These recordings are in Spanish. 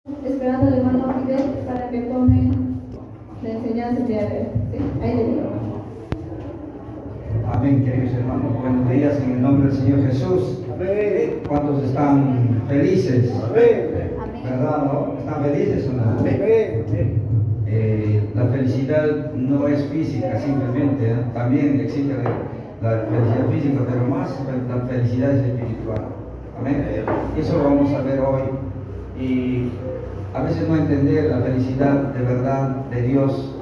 Esperando al hermano Fidel para que tome la enseñanza de hoy. ¿Sí? Ahí le digo. Amén, queridos hermanos. Buenos días en el nombre del Señor Jesús. Amén. ¿Cuántos están felices? Amén. ¿Verdad, no? ¿Están felices o no? Amén. La felicidad no es física simplemente, ¿eh? También existe la felicidad física, pero más la felicidad es espiritual. Amén. Y eso lo vamos a ver hoy. Y a veces no entender la felicidad de verdad de Dios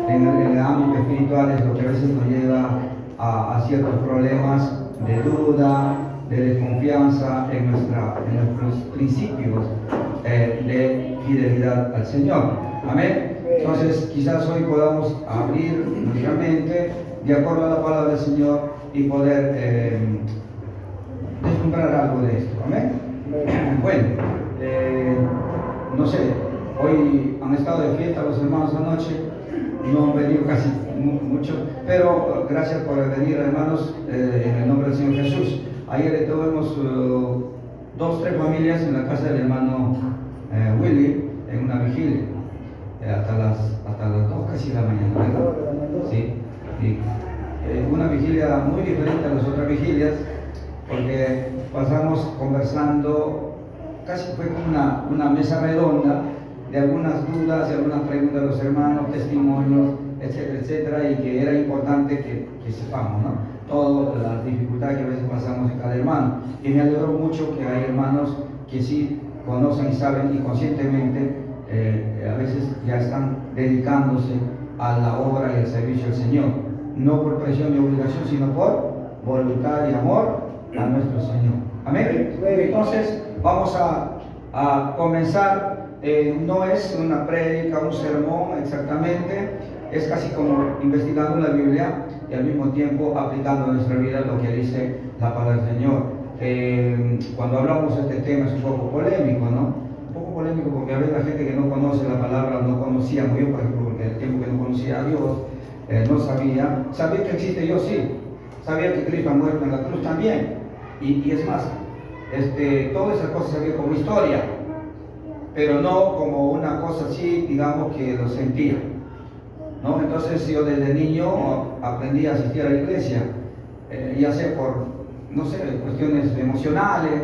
en el ámbito espiritual es lo que a veces nos lleva a ciertos problemas de duda, de desconfianza en nuestros principios de fidelidad al Señor. Amén. Entonces quizás hoy podamos abrir nuestra mente de acuerdo a la palabra del Señor y poder deslumbrar algo de esto. Amén. Bueno, no sé, hoy han estado de fiesta los hermanos anoche, no han venido casi mucho, pero gracias por venir, hermanos, en el nombre del Señor Jesús. Ayer tuvimos 2, 3 familias en la casa del hermano Willy en una vigilia, hasta las 2 casi de la mañana, ¿verdad? Sí, sí. Una vigilia muy diferente a las otras vigilias, porque pasamos conversando, casi fue como una mesa redonda de algunas dudas, de algunas preguntas de los hermanos, testimonios, etcétera, etcétera, y que era importante que sepamos, ¿no? Todas las dificultades que a veces pasamos en cada hermano. Y me alegró mucho que hay hermanos que sí conocen y saben y conscientemente a veces ya están dedicándose a la obra y al servicio del Señor, no por presión ni obligación, sino por voluntad y amor a nuestro Señor. Amén. Entonces vamos a comenzar. No es una prédica, un sermón exactamente, es casi como investigando la Biblia y al mismo tiempo aplicando a nuestra vida lo que dice la palabra del Señor. Cuando hablamos de este tema es un poco polémico, ¿no? Un poco polémico porque a veces la gente que no conoce la palabra, no conocía, como yo por ejemplo, porque el tiempo que no conocía a Dios, no sabía que existe Dios, sí, sabía que Cristo ha muerto en la cruz también, y es más, todas esas cosas sabía como historia, pero no como una cosa así, digamos, que lo sentía, ¿no? Entonces yo desde niño aprendí a asistir a la iglesia, ya sea por, no sé, cuestiones emocionales,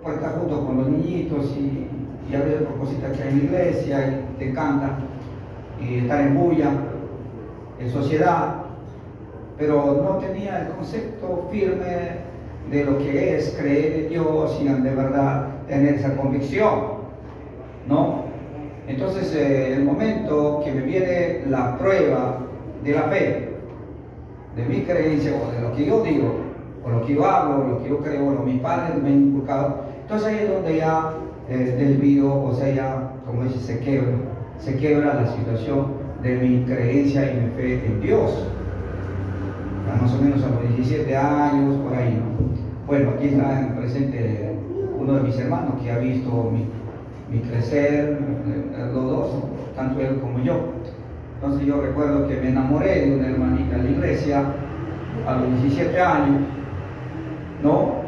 por estar junto con los niñitos y a veces por cositas que hay en la iglesia y te encanta, y estar en bulla, en sociedad, pero no tenía el concepto firme de lo que es creer en Dios y de verdad tener esa convicción, ¿no? Entonces, el momento que me viene la prueba de la fe, de mi creencia o de lo que yo digo, o lo que yo hablo, o lo que yo creo, o lo que mis padres me han inculcado, entonces ahí es donde ya desvío, o sea, ya, como dice, se quiebra la situación de mi creencia y mi fe en Dios. Ya más o menos a los 17 años, por ahí, ¿no? Bueno, aquí está presente uno de mis hermanos que ha visto mi crecer, los dos, tanto él como yo. Entonces yo recuerdo que me enamoré de una hermanita en la iglesia a los 17 años, ¿no?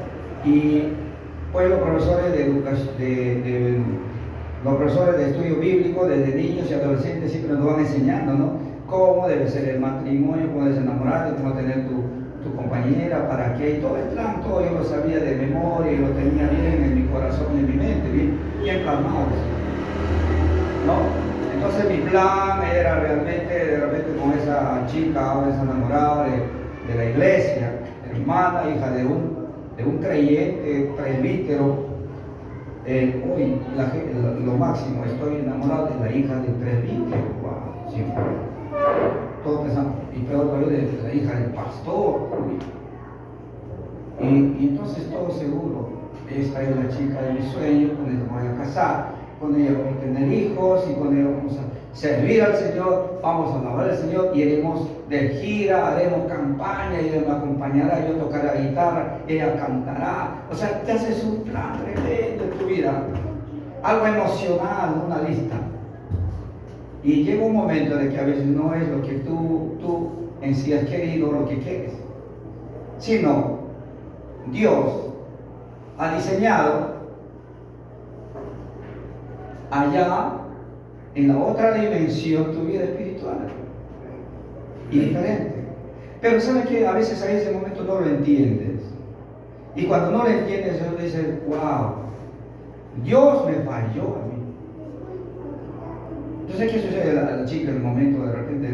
Y pues los profesores de educación, los profesores de estudio bíblico desde niños y adolescentes siempre nos van enseñando, ¿no? Cómo debe ser el matrimonio, cómo debes enamorarte, cómo tener tu compañera, para qué, y todo el plan, todo yo lo sabía de memoria y lo tenía bien en mi corazón y en mi mente, bien plasmado, ¿no? Entonces mi plan era de repente con esa chica o esa enamorada de la iglesia, hermana, hija de un creyente, presbítero. Hoy lo máximo, estoy enamorado de la hija del presbítero. Wow, siempre. Todos pensamos, y peor todavía de la hija del pastor. Y entonces todo seguro, esta es la chica de mis sueños, con ella me voy a casar, con ella voy a tener hijos y con ella vamos a servir al Señor, vamos a alabar al Señor, iremos de gira, haremos campaña, ella me acompañará, yo tocaré la guitarra, ella cantará. O sea, te haces un plan tremendo en tu vida, algo emocional, una lista. Y llega un momento de que a veces no es lo que tú en sí has querido, lo que quieres, sino Dios ha diseñado allá, en la otra dimensión, tu vida espiritual. Y diferente. Pero ¿sabes qué? A veces a ese momento no lo entiendes. Y cuando no lo entiendes, uno dice, wow, Dios me falló a mí. Entonces, ¿qué sucede a la chica en el momento de repente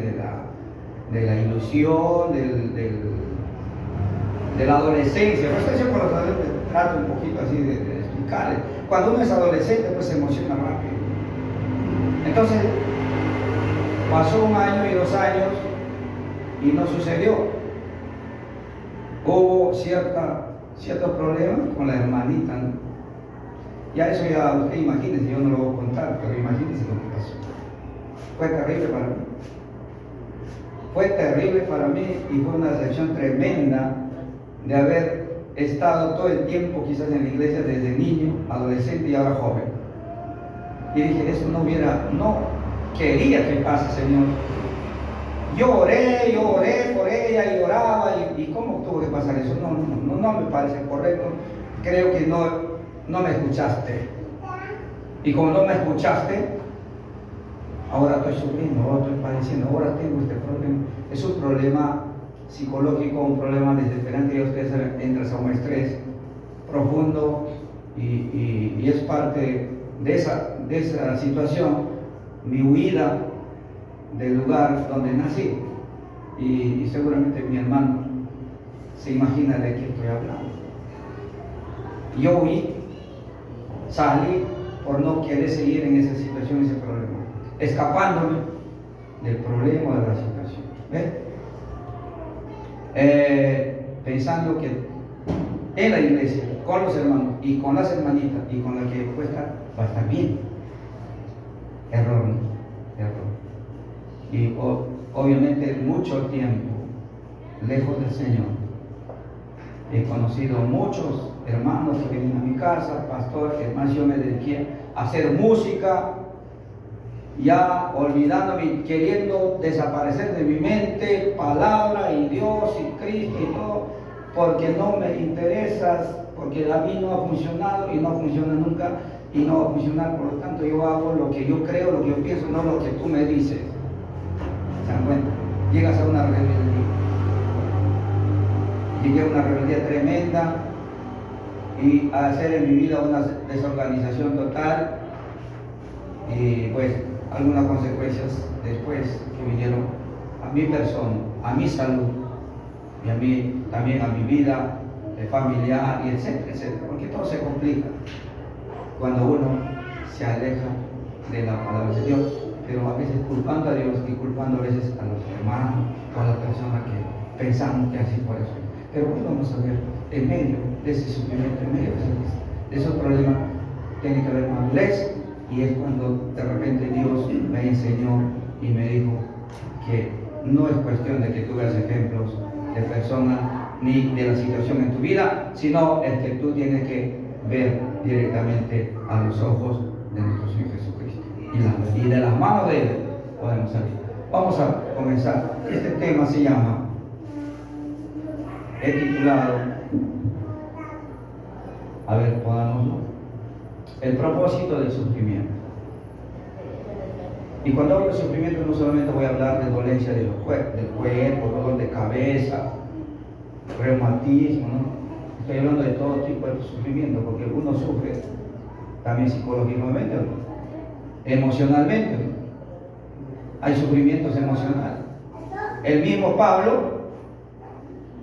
de la ilusión, de la adolescencia? Pues yo con los adolescentes trato un poquito así de explicarles. Cuando uno es adolescente, pues se emociona rápido. Entonces, pasó 1 año y 2 años y no sucedió. Hubo ciertos problemas con la hermanita, ¿no? Ya eso ya usted imagínese, yo no lo voy a contar, pero imagínese lo que pasó. Fue terrible para mí. Fue terrible para mí y fue una decepción tremenda de haber estado todo el tiempo quizás en la iglesia desde niño, adolescente y ahora joven. Y dije, eso no quería que pase, Señor. Yo oré por ella y oraba y ¿cómo tuvo que pasar eso? No me parece correcto. Creo que no me escuchaste. Y como no me escuchaste, ahora estoy sufriendo, ahora estoy padeciendo, ahora tengo este problema. Es un problema psicológico, un problema desesperante y usted entra a un estrés profundo y es parte de esa situación, mi huida del lugar donde nací. Y seguramente mi hermano se imagina de qué estoy hablando. Yo huí, salí por no querer seguir en esa situación, ese problema, escapándome del problema de la situación. ¿Ves? Pensando que en la iglesia, con los hermanos y con las hermanitas y con la que cuesta, va a estar bien. Error, ¿no? Error. Y obviamente mucho tiempo lejos del Señor. He conocido muchos hermanos que vienen a mi casa, pastor, que más yo me dediqué a hacer música, ya olvidándome, queriendo desaparecer de mi mente palabra y Dios y Cristo y todo, porque no me interesas, porque a mí no ha funcionado y no funciona nunca y no va a funcionar. Por lo tanto, yo hago lo que yo creo, lo que yo pienso, no lo que tú me dices. ¿Se dan cuenta? Llegas a una rebeldía. Llegué a una rebeldía tremenda y a hacer en mi vida una desorganización total y pues algunas consecuencias después que vinieron a mi persona, a mi salud y a mí también a mi vida familiar y etcétera, etcétera, porque todo se complica cuando uno se aleja de la palabra de Dios, pero a veces culpando a Dios y culpando a veces a los hermanos o a las personas que pensamos que así por eso. Pero hoy vamos a ver, en medio de ese sufrimiento, en medio de esos problemas, tiene que haber madurez, y es cuando de repente Dios me enseñó y me dijo que no es cuestión de que tú veas ejemplos de personas ni de la situación en tu vida, sino el que tú tienes que ver directamente a los ojos de nuestro Señor Jesucristo. Y de las manos de Él podemos salir. Vamos a comenzar. Este tema se llama, he titulado, a ver, podámoslo, el propósito del sufrimiento. Y cuando hablo de sufrimiento no solamente voy a hablar de dolencia del cuerpo, dolor de cabeza, reumatismo, ¿no? Estoy hablando de todo tipo de sufrimiento, porque uno sufre también psicológicamente, ¿no? Emocionalmente, ¿no? Hay sufrimientos emocionales. El mismo Pablo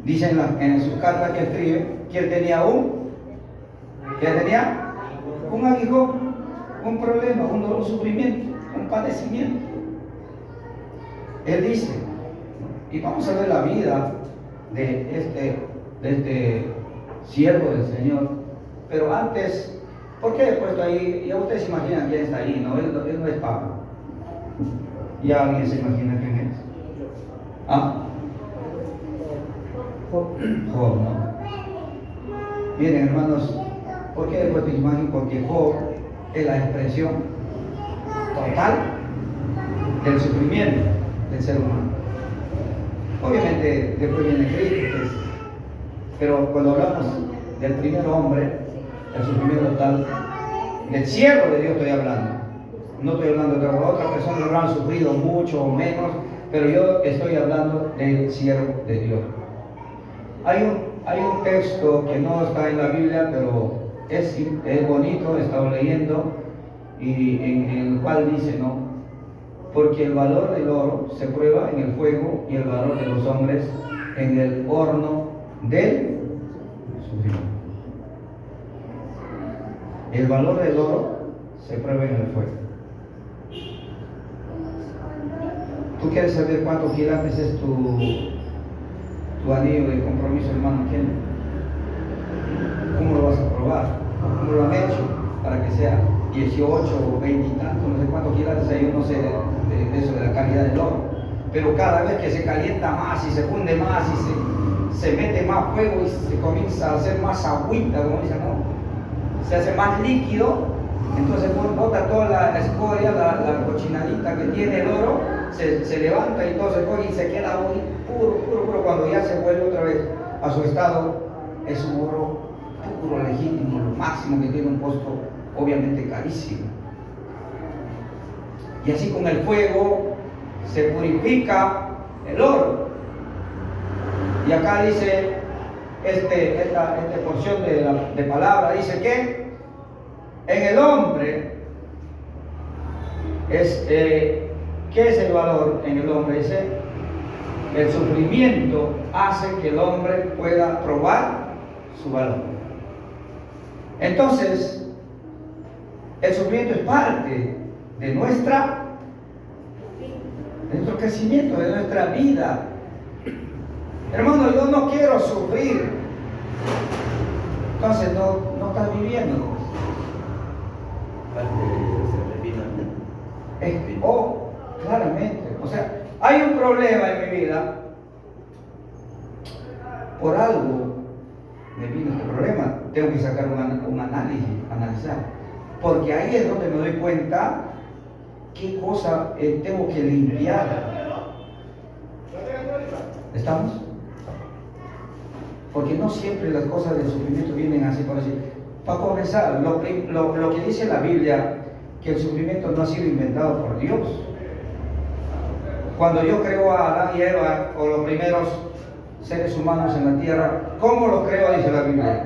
dice en sus cartas que escribe que él tenía un aguijón, un problema, un dolor, un sufrimiento, un padecimiento. Él dice, y vamos a ver la vida de este siervo del Señor, pero antes, ¿por qué he puesto ahí? Ya ustedes se imaginan quién está ahí, ¿no? Él no es Pablo. ¿Ya alguien se imagina quién es? ¿Ah? Job, ¿no? Miren, hermanos, ¿por qué he puesto imagen? Porque Job es la expresión total del sufrimiento del ser humano. Obviamente después viene Cristo, pues, pero cuando hablamos del primer hombre, el sufrimiento total del siervo de Dios estoy hablando, No estoy hablando de otras personas, lo han sufrido mucho o menos, pero yo estoy hablando del siervo de Dios. Hay un texto que no está en la Biblia, pero es bonito, he estado leyendo, y en el cual dice, ¿no? Porque el valor del oro se prueba en el fuego y el valor de los hombres en el horno del sufrimiento. El valor del oro se prueba en el fuego. ¿Tú quieres saber cuántos quilates es tu anillo de compromiso, hermano? ¿Quién? ¿Cómo lo vas a probar? ¿Cómo lo han hecho? Para que sea 18 o 20 y tanto, no sé cuántos quilates hay, yo no sé de eso, de la calidad del oro. Pero cada vez que se calienta más y se funde más y se mete más fuego y se comienza a hacer más agüita, como dicen, ¿no? Se hace más líquido, entonces bota toda la escoria, la cochinadita que tiene el oro, se levanta y todo se coge y se queda ahí puro, cuando ya se vuelve otra vez a su estado, es un oro puro, legítimo, lo máximo, que tiene un costo obviamente carísimo. Y así con el fuego se purifica el oro. Y acá dice esta porción de palabra, dice que en el hombre ¿qué es el valor en el hombre? Dice, el sufrimiento hace que el hombre pueda probar su valor. Entonces, el sufrimiento es parte de nuestro crecimiento, de nuestra vida. Hermano, yo no quiero sufrir. Entonces no estás viviendo. Claramente. O sea, hay un problema en mi vida. Por algo me vino este problema. Tengo que sacar un análisis, analizar. Porque ahí es donde me doy cuenta qué cosa tengo que limpiar. ¿Estamos? Porque no siempre las cosas del sufrimiento vienen así por así. Para comenzar, lo que dice la Biblia, que el sufrimiento no ha sido inventado por Dios. Cuando Dios creó a Adán y Eva, o los primeros seres humanos en la tierra, ¿cómo los creó? Dice la Biblia.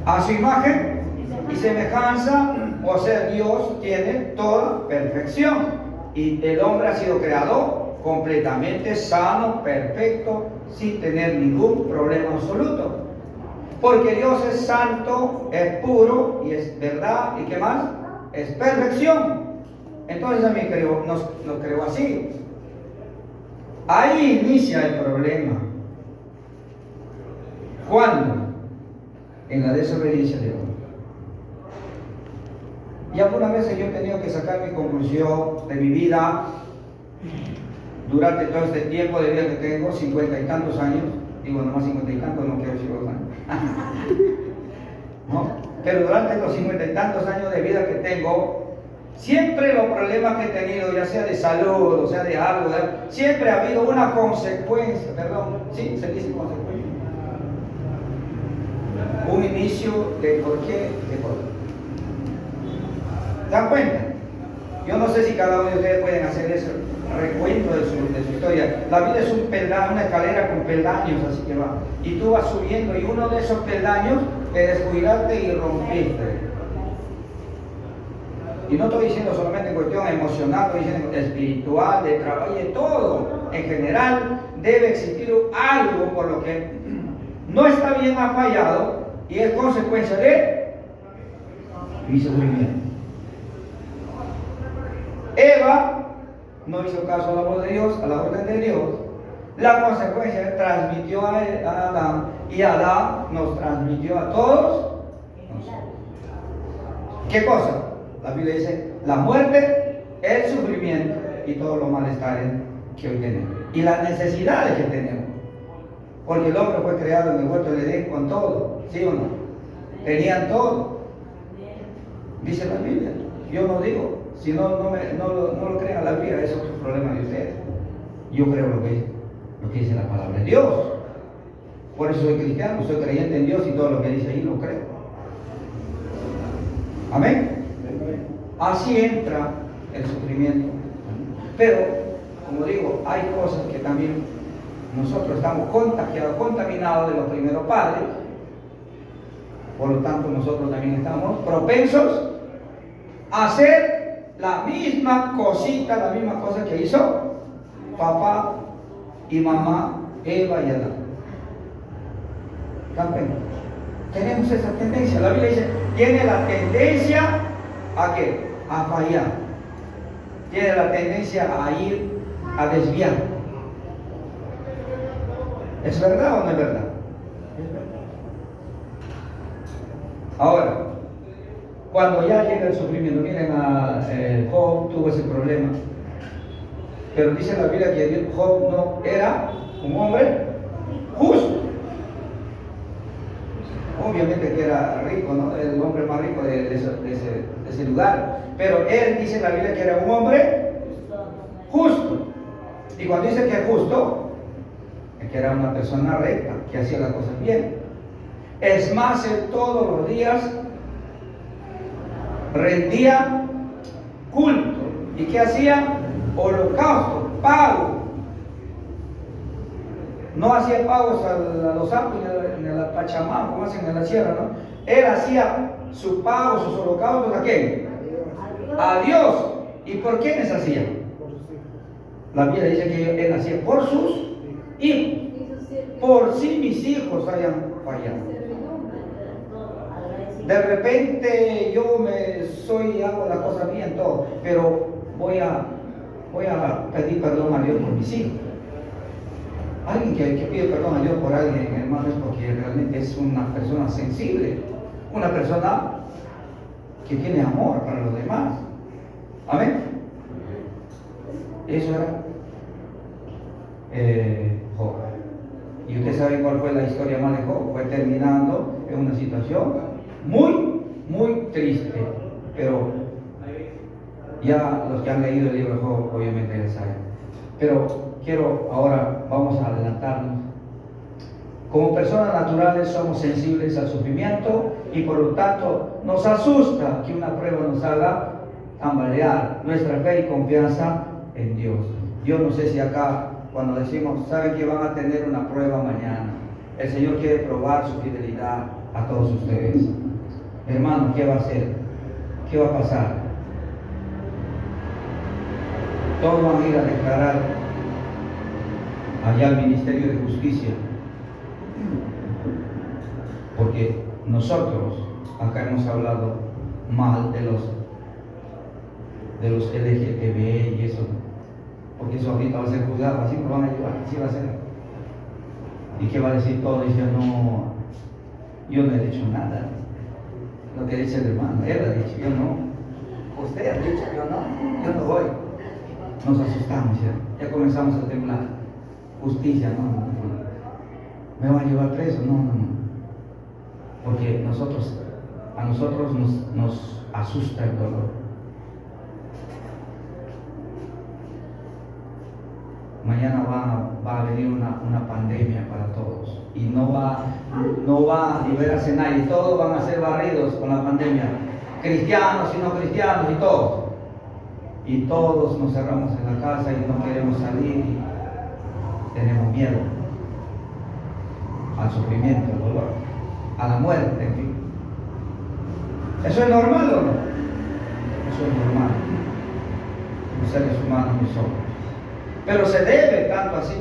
A su imagen y semejanza, o sea, Dios tiene toda perfección. Y el hombre ha sido creado completamente sano, perfecto, sin tener ningún problema absoluto. Porque Dios es santo, es puro y es verdad. ¿Y qué más? Es perfección. Entonces también nos creó así. Ahí inicia el problema. ¿Cuándo? En la desobediencia de hombre. Y algunas veces yo he tenido que sacar mi conclusión de mi vida durante todo este tiempo de vida que tengo, 50 y tantos años. Digo, nomás 50 y tantos, no quiero decir los años. ¿No? Pero durante los 50 y tantos años de vida que tengo, siempre los problemas que he tenido, ya sea de salud, o sea de algo, siempre ha habido una consecuencia, perdón, sí, se dice consecuencia. Un inicio de por qué, de por qué. ¿Se dan cuenta? Yo no sé si cada uno de ustedes pueden hacer ese recuento de su historia. La vida es un peldaño, una escalera con peldaños, así que va. Y tú vas subiendo y uno de esos peldaños te descuidaste y rompiste. Y no estoy diciendo solamente en cuestión emocional, estoy diciendo espiritual, de trabajo y de todo. En general debe existir algo por lo que no está bien, ha fallado y es consecuencia de mi sufrimiento. Eva no hizo caso a la voz de Dios, a la orden de Dios. La consecuencia transmitió a Adán y Adán nos transmitió a todos nosotros. ¿Qué cosa? La Biblia dice, la muerte, el sufrimiento y todos los malestares que hoy tenemos. Y las necesidades que tenemos. Porque el hombre fue creado en el huerto del Edén con todo, ¿sí o no? Tenían todo. Dice la Biblia. Yo no digo, si no lo crean la Biblia, eso es un problema de ustedes. Yo creo lo que dice la palabra de Dios. Por eso soy cristiano, soy creyente en Dios y todo lo que dice ahí lo creo. Amén. así entra el sufrimiento. Pero, como digo, hay cosas que también nosotros estamos contagiados, contaminados de los primeros padres. Por lo tanto, nosotros también estamos propensos a hacer la misma cosita, la misma cosa que hizo papá y mamá, Eva y Adán. ¿Saben? Tenemos esa tendencia. La Biblia dice, tiene la tendencia ¿a qué? A fallar. Tiene la tendencia a ir, a desviar. ¿Es verdad o no es verdad? Es verdad. Ahora, cuando ya llega el sufrimiento, miren, Job tuvo ese problema. Pero dice la Biblia que Job no era un hombre justo. Obviamente que era rico, ¿no? El hombre más rico de ese lugar. Pero él dice en la Biblia que era un hombre justo. Y cuando dice que es justo, es que era una persona recta, que hacía las cosas bien. Es más, él todos los días rendía culto. ¿Y qué hacía? Holocausto, pago. No hacía pagos a los santos ni a la Pachamama, como hacen en la sierra, ¿no? Él hacía su pago, sus holocaustos, ¿a quién? A Dios. ¿Y por quiénes hacía? La Biblia dice que él hacía por sus hijos. Por si mis hijos hayan fallado. De repente yo hago las cosas bien, todo, pero voy a pedir perdón a Dios por mis hijos. Alguien que pide perdón a Dios por alguien, hermano, es porque realmente es una persona sensible, una persona que tiene amor para los demás. Amén. Eso era Job. Y ustedes saben cuál fue la historia más de Job. Fue terminando en una situación muy, muy triste. Pero ya los que han leído el libro de Job obviamente ya saben. Pero ahora vamos a adelantarnos. Como personas naturales somos sensibles al sufrimiento y por lo tanto nos asusta que una prueba nos haga tambalear nuestra fe y confianza en Dios. Yo no sé si acá cuando decimos, saben que van a tener una prueba mañana, el Señor quiere probar su fidelidad a todos ustedes. Hermano, ¿qué va a hacer? ¿Qué va a pasar? Todos van a ir a declarar allá al Ministerio de Justicia, porque nosotros acá hemos hablado mal de los LGTB y eso, porque eso ahorita va a ser juzgado, así nos van a llevar, así va a ser. ¿Y qué va a decir todo? Dice, no, yo no he dicho nada. Lo que dice el hermano, él ha dicho, yo no. Usted ha dicho, yo no voy. Nos asustamos ya comenzamos a temblar. Justicia, no. ¿Me van a llevar preso? No. Porque a nosotros nos asusta el dolor. Mañana va a venir una pandemia para todos y no va a liberarse nadie. Todos van a ser barridos con la pandemia, cristianos y no cristianos y todos. Y todos nos cerramos en la casa y no queremos salir y tenemos miedo al sufrimiento, al dolor, a la muerte, en fin. ¿Eso es normal o no? Eso es normal. Los seres humanos no somos. Pero se debe tanto así.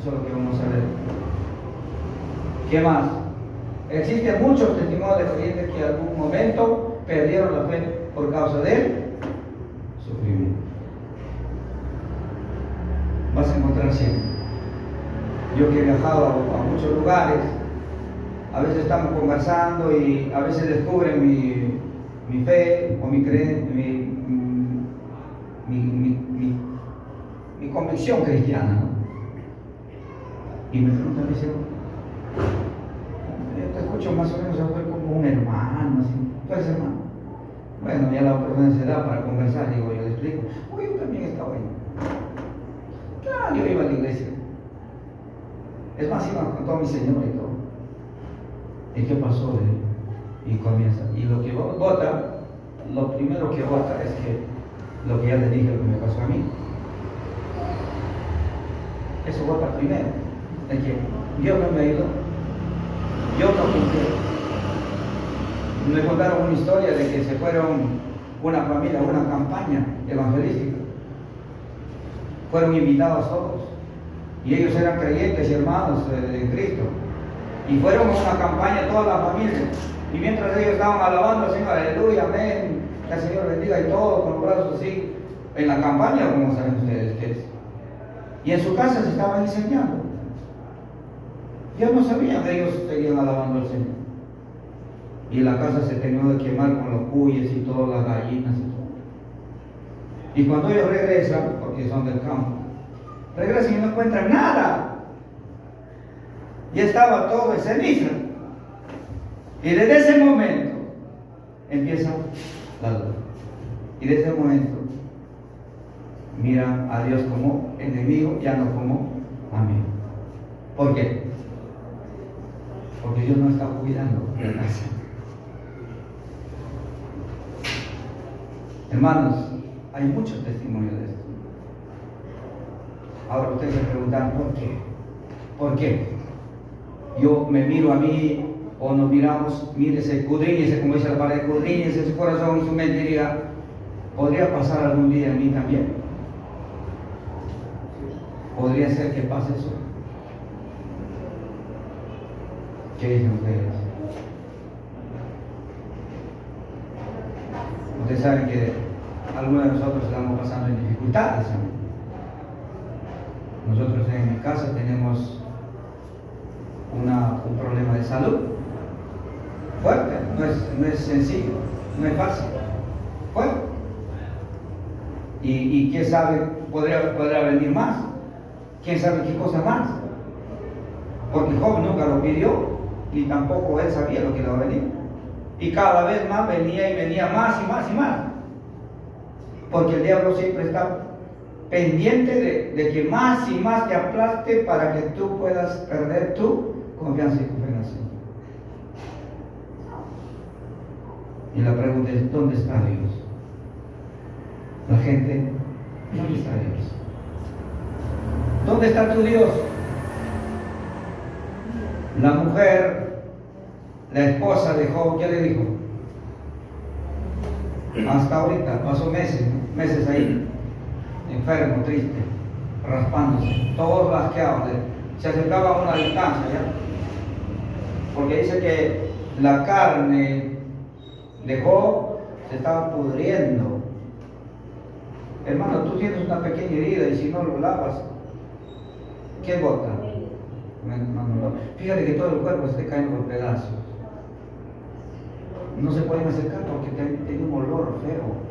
Eso es lo que vamos a ver. ¿Qué más? Existen muchos testimonios de creyentes que en algún momento perdieron la fe por causa del sufrimiento. Vas a encontrar siempre. Yo que he viajado a muchos lugares, a veces estamos conversando y a veces descubren mi fe o mi convicción cristiana, ¿no? Y me preguntan, me dicen, yo te escucho más o menos, yo soy como un hermano, así. ¿Tú eres hermano? Bueno, ya la oportunidad se da para conversar, digo, yo le explico. Uy, yo también estaba ahí. Claro, yo iba a la iglesia. Es más, iba con todo mi Señor y todo. ¿Y qué pasó? Y comienza. Y lo que vota, lo primero que vota es que lo que ya le dije, lo que me pasó a mí. Eso vota primero. De que Dios no me ayudó. Yo no cumplí. Me contaron una historia de que se fueron una familia a una campaña evangelística. Fueron invitados todos. Y ellos eran creyentes y hermanos en Cristo. Y fueron a una campaña toda la familia. Y mientras ellos estaban alabando al Señor, aleluya, amén, que el Señor bendiga y todo, con los brazos así, en la campaña, como saben ustedes que es. Y en su casa se estaban enseñando. Ya no sabían, ellos seguían alabando al Señor. Y la casa se terminó de quemar con los cuyes y todas las gallinas y todo. Y cuando ellos regresan, porque son del campo, regresan y no encuentran nada. Ya estaba todo en ceniza. Y desde ese momento empieza la duda. Y desde ese momento miran a Dios como enemigo, ya no como amigo. ¿Por qué? Porque Dios no está cuidando la casa. Hermanos, hay muchos testimonios de esto. Ahora ustedes se preguntan, ¿por qué? ¿Por qué? Yo me miro a mí, o nos miramos, mírese, escudriñese, como dice la palabra, escudriñese su corazón y su mente, y diga, ¿podría pasar algún día en mí también? ¿Podría ser que pase eso? ¿Qué dicen ustedes? Ustedes saben que algunos de nosotros estamos pasando en dificultades. Nosotros en mi casa tenemos un problema de salud fuerte, no es sencillo, no es fácil, fuerte. Y quién sabe, podrá venir más, quién sabe qué cosa más, porque Job nunca lo pidió, ni tampoco él sabía lo que le iba a venir, y cada vez más venía y venía más y más y más, porque el diablo siempre está pendiente de que más y más te aplaste para que tú puedas perder tu confianza y tu fe en el Señor. Y la pregunta es, ¿dónde está Dios? La gente, ¿dónde está Dios? ¿Dónde está tu Dios? La mujer, la esposa de Job, ¿qué le dijo? Hasta ahorita, pasó meses ahí, enfermo, triste, raspándose, todos lasqueados, se acercaba a una distancia ya, porque dice que la carne de Job se estaba pudriendo. Hermano, tú tienes una pequeña herida y si no lo lavas, ¿qué bota? No. Fíjate que todo el cuerpo se está cayendo por pedazos. No se pueden acercar porque tiene un olor feo.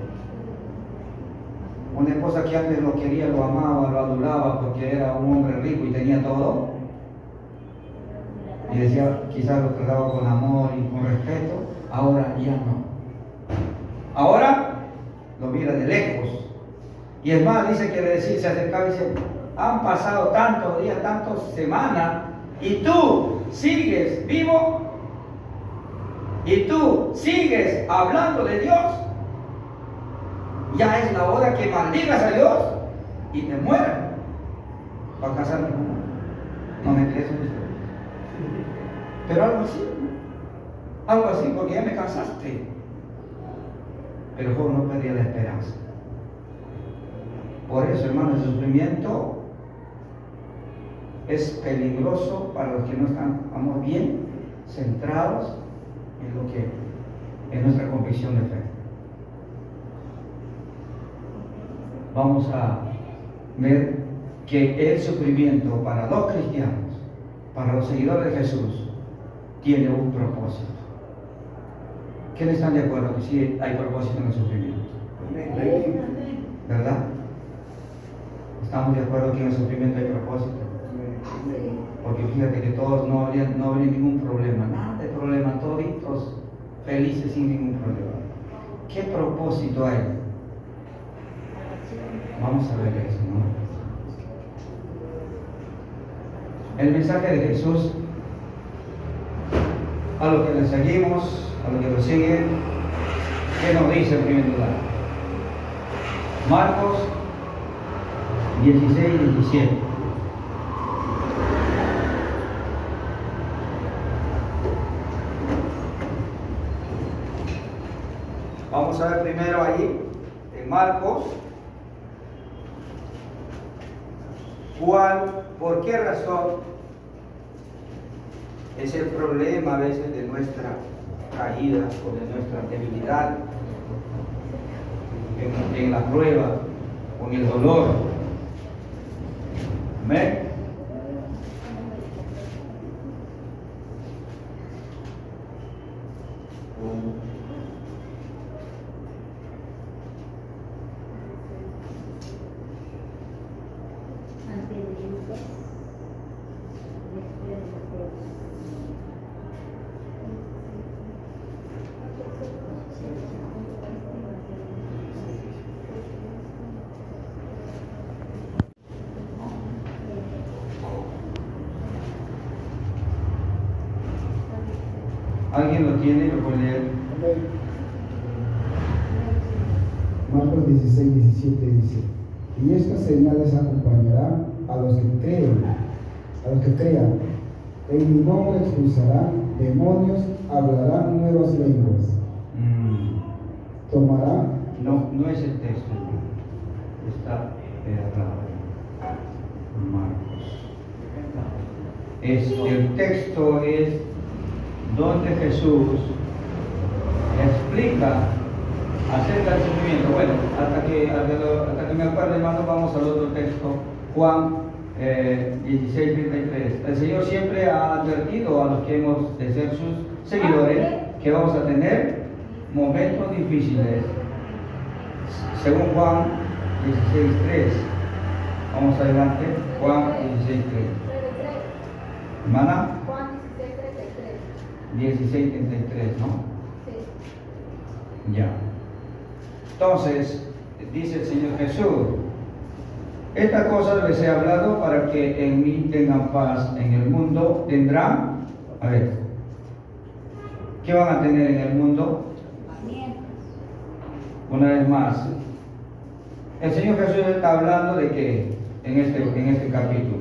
Una esposa que antes lo quería, lo amaba, lo adoraba porque era un hombre rico y tenía todo. Y decía, quizás lo trataba con amor y con respeto. Ahora ya no. Ahora lo mira de lejos. Y es más, dice que le decía, se acercaba y dice, han pasado tantos días, tantas semanas, y tú sigues vivo, y tú sigues hablando de Dios. Ya es la hora que maldigas a Dios y te mueras para casarme con él. No me crees en esto. Pero algo así, porque ya me cansaste. Pero Job no perdía la esperanza. Por eso, hermanos, el sufrimiento es peligroso para los que no estamos bien centrados en nuestra convicción de fe. Vamos a ver que el sufrimiento para los cristianos, para los seguidores de Jesús, tiene un propósito. ¿Quiénes están de acuerdo que sí hay propósito en el sufrimiento? ¿Verdad? ¿Estamos de acuerdo que en el sufrimiento hay propósito? Porque fíjate que todos no habría ningún problema, nada de problema, toditos felices sin ningún problema. ¿Qué propósito hay? Vamos a ver eso, ¿no? El mensaje de Jesús a los que le seguimos, a los que lo siguen, ¿Qué nos dice en primer lugar? Marcos 16, 17. Vamos a ver primero ahí, en Marcos, por qué razón es el problema a veces de nuestra caída o de nuestra debilidad en la prueba o en el dolor. Amén. ¿Alguien lo tiene? ¿Lo puede leer? Marcos 16, 17 dice: y estas señales acompañarán a los que crean. En mi nombre expulsarán demonios, hablarán nuevas lenguas. Tomarán. No es el texto, está errado. Marcos. El texto es donde Jesús explica acerca del sufrimiento. Bueno, hasta que me acuerde, hermano, vamos al otro texto, Juan 16, 33. El Señor siempre ha advertido a los que hemos de ser sus seguidores que vamos a tener momentos difíciles. Según Juan 16, 3. Vamos adelante, Juan 16, 3. Hermana. 16:33, ¿no? Sí. Ya. Entonces, dice el Señor Jesús, estas cosas les he hablado para que en mí tengan paz. En el mundo tendrán, a ver, ¿qué van a tener en el mundo? Una vez más, el Señor Jesús está hablando de que en este capítulo.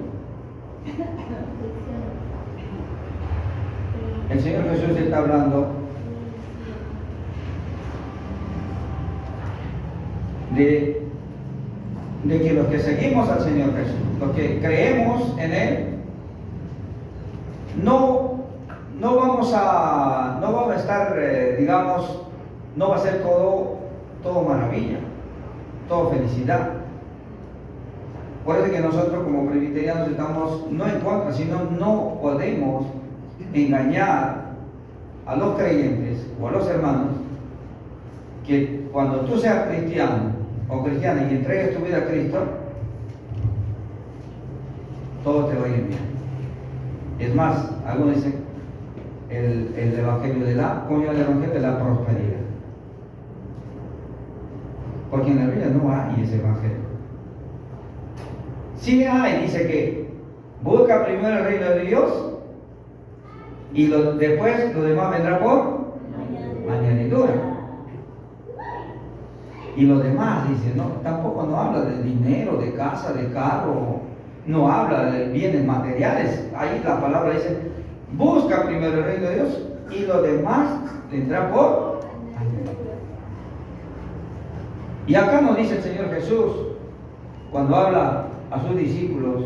El Señor Jesús está hablando de que los que seguimos al Señor Jesús, los que creemos en Él, no vamos a estar, digamos, no va a ser todo maravilla, todo felicidad. Por eso que nosotros como presbiterianos estamos no en contra, sino no podemos engañar a los creyentes o a los hermanos que cuando tú seas cristiano o cristiana y entregues tu vida a Cristo, todo te va a ir bien. Es más, algunos dicen el evangelio de la prosperidad, porque en la Biblia no hay ese evangelio. Sí hay, dice que busca primero el reino de Dios y después lo demás vendrá por añadidura. Y lo demás, dice, no, tampoco no habla de dinero, de casa, de carro, no habla de bienes materiales. Ahí la palabra dice, busca primero el reino de Dios y lo demás vendrá por añadidura. Y acá nos dice el Señor Jesús, cuando habla a sus discípulos,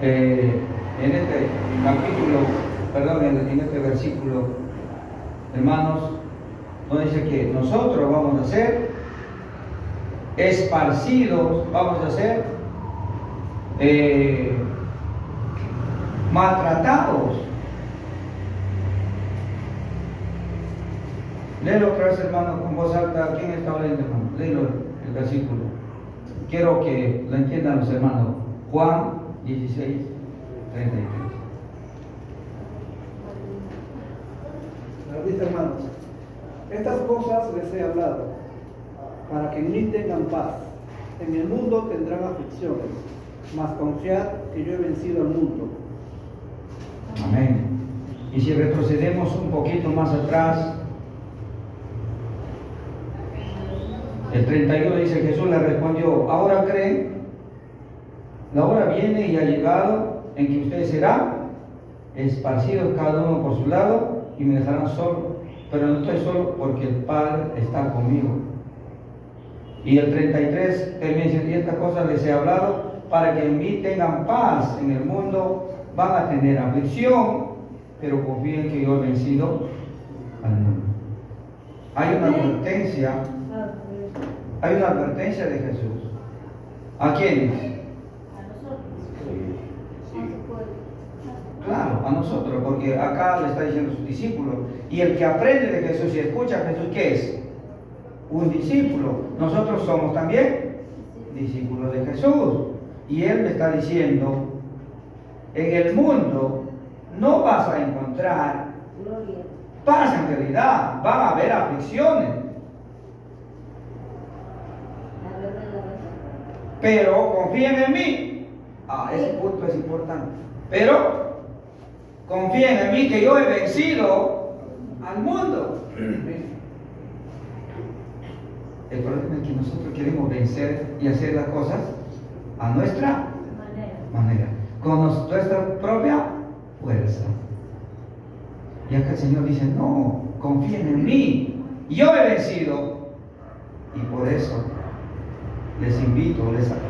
en este capítulo, en este versículo, hermanos, nos dice que nosotros vamos a ser esparcidos, vamos a ser maltratados. Léelo otra vez, hermano, con voz alta. ¿Quién está leyendo, hermano? Léelo el versículo. Quiero que lo entiendan los hermanos. Juan 16, 33. Dice, hermanos, estas cosas les he hablado para que en mí tengan paz. En el mundo tendrán aflicciones, mas confiad que yo he vencido al mundo. Amén. Y si retrocedemos un poquito más atrás, El 31 dice: Jesús le respondió: ahora creen, la hora viene y ha llegado en que ustedes serán esparcidos cada uno por su lado y me dejarán solo, pero no estoy solo porque el Padre está conmigo. Y el 33 termina diciendo: y estas cosas les he hablado para que en mí tengan paz. En el mundo van a tener aflicción, pero confíen que yo he vencido al mundo. Hay una advertencia de Jesús. ¿A quiénes? Claro, a nosotros, porque acá le está diciendo a sus discípulos. Y el que aprende de Jesús y escucha a Jesús, ¿qué es? Un discípulo. Nosotros somos también discípulos de Jesús. Y Él me está diciendo: en el mundo no vas a encontrar paz en realidad, van a haber aflicciones. Pero confíen en mí. Ese punto es importante. Pero confíen en mí que yo he vencido al mundo. El problema es que nosotros queremos vencer y hacer las cosas a nuestra manera, con nuestra propia fuerza. Y acá el Señor dice: no, confíen en mí, yo he vencido. Y por eso les invito,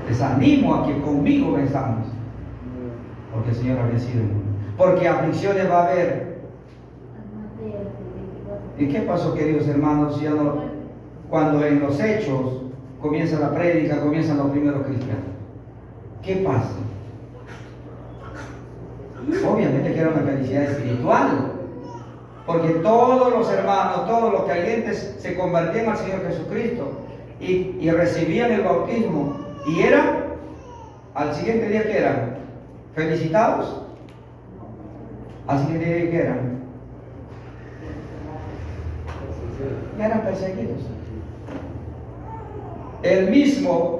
les animo a que conmigo venzamos, porque el Señor ha vencido el mundo. Porque aflicciones va a haber. ¿Y qué pasó, queridos hermanos? Cuando en los hechos comienza la prédica, comienzan los primeros cristianos, ¿qué pasa? Obviamente que era una felicidad espiritual, porque todos los hermanos, todos los creyentes se convertían al Señor Jesucristo y recibían el bautismo, y eran, al siguiente día, ¿qué eran? ¿Felicitados? Al siguiente día, ¿qué eran? Ya eran perseguidos. El mismo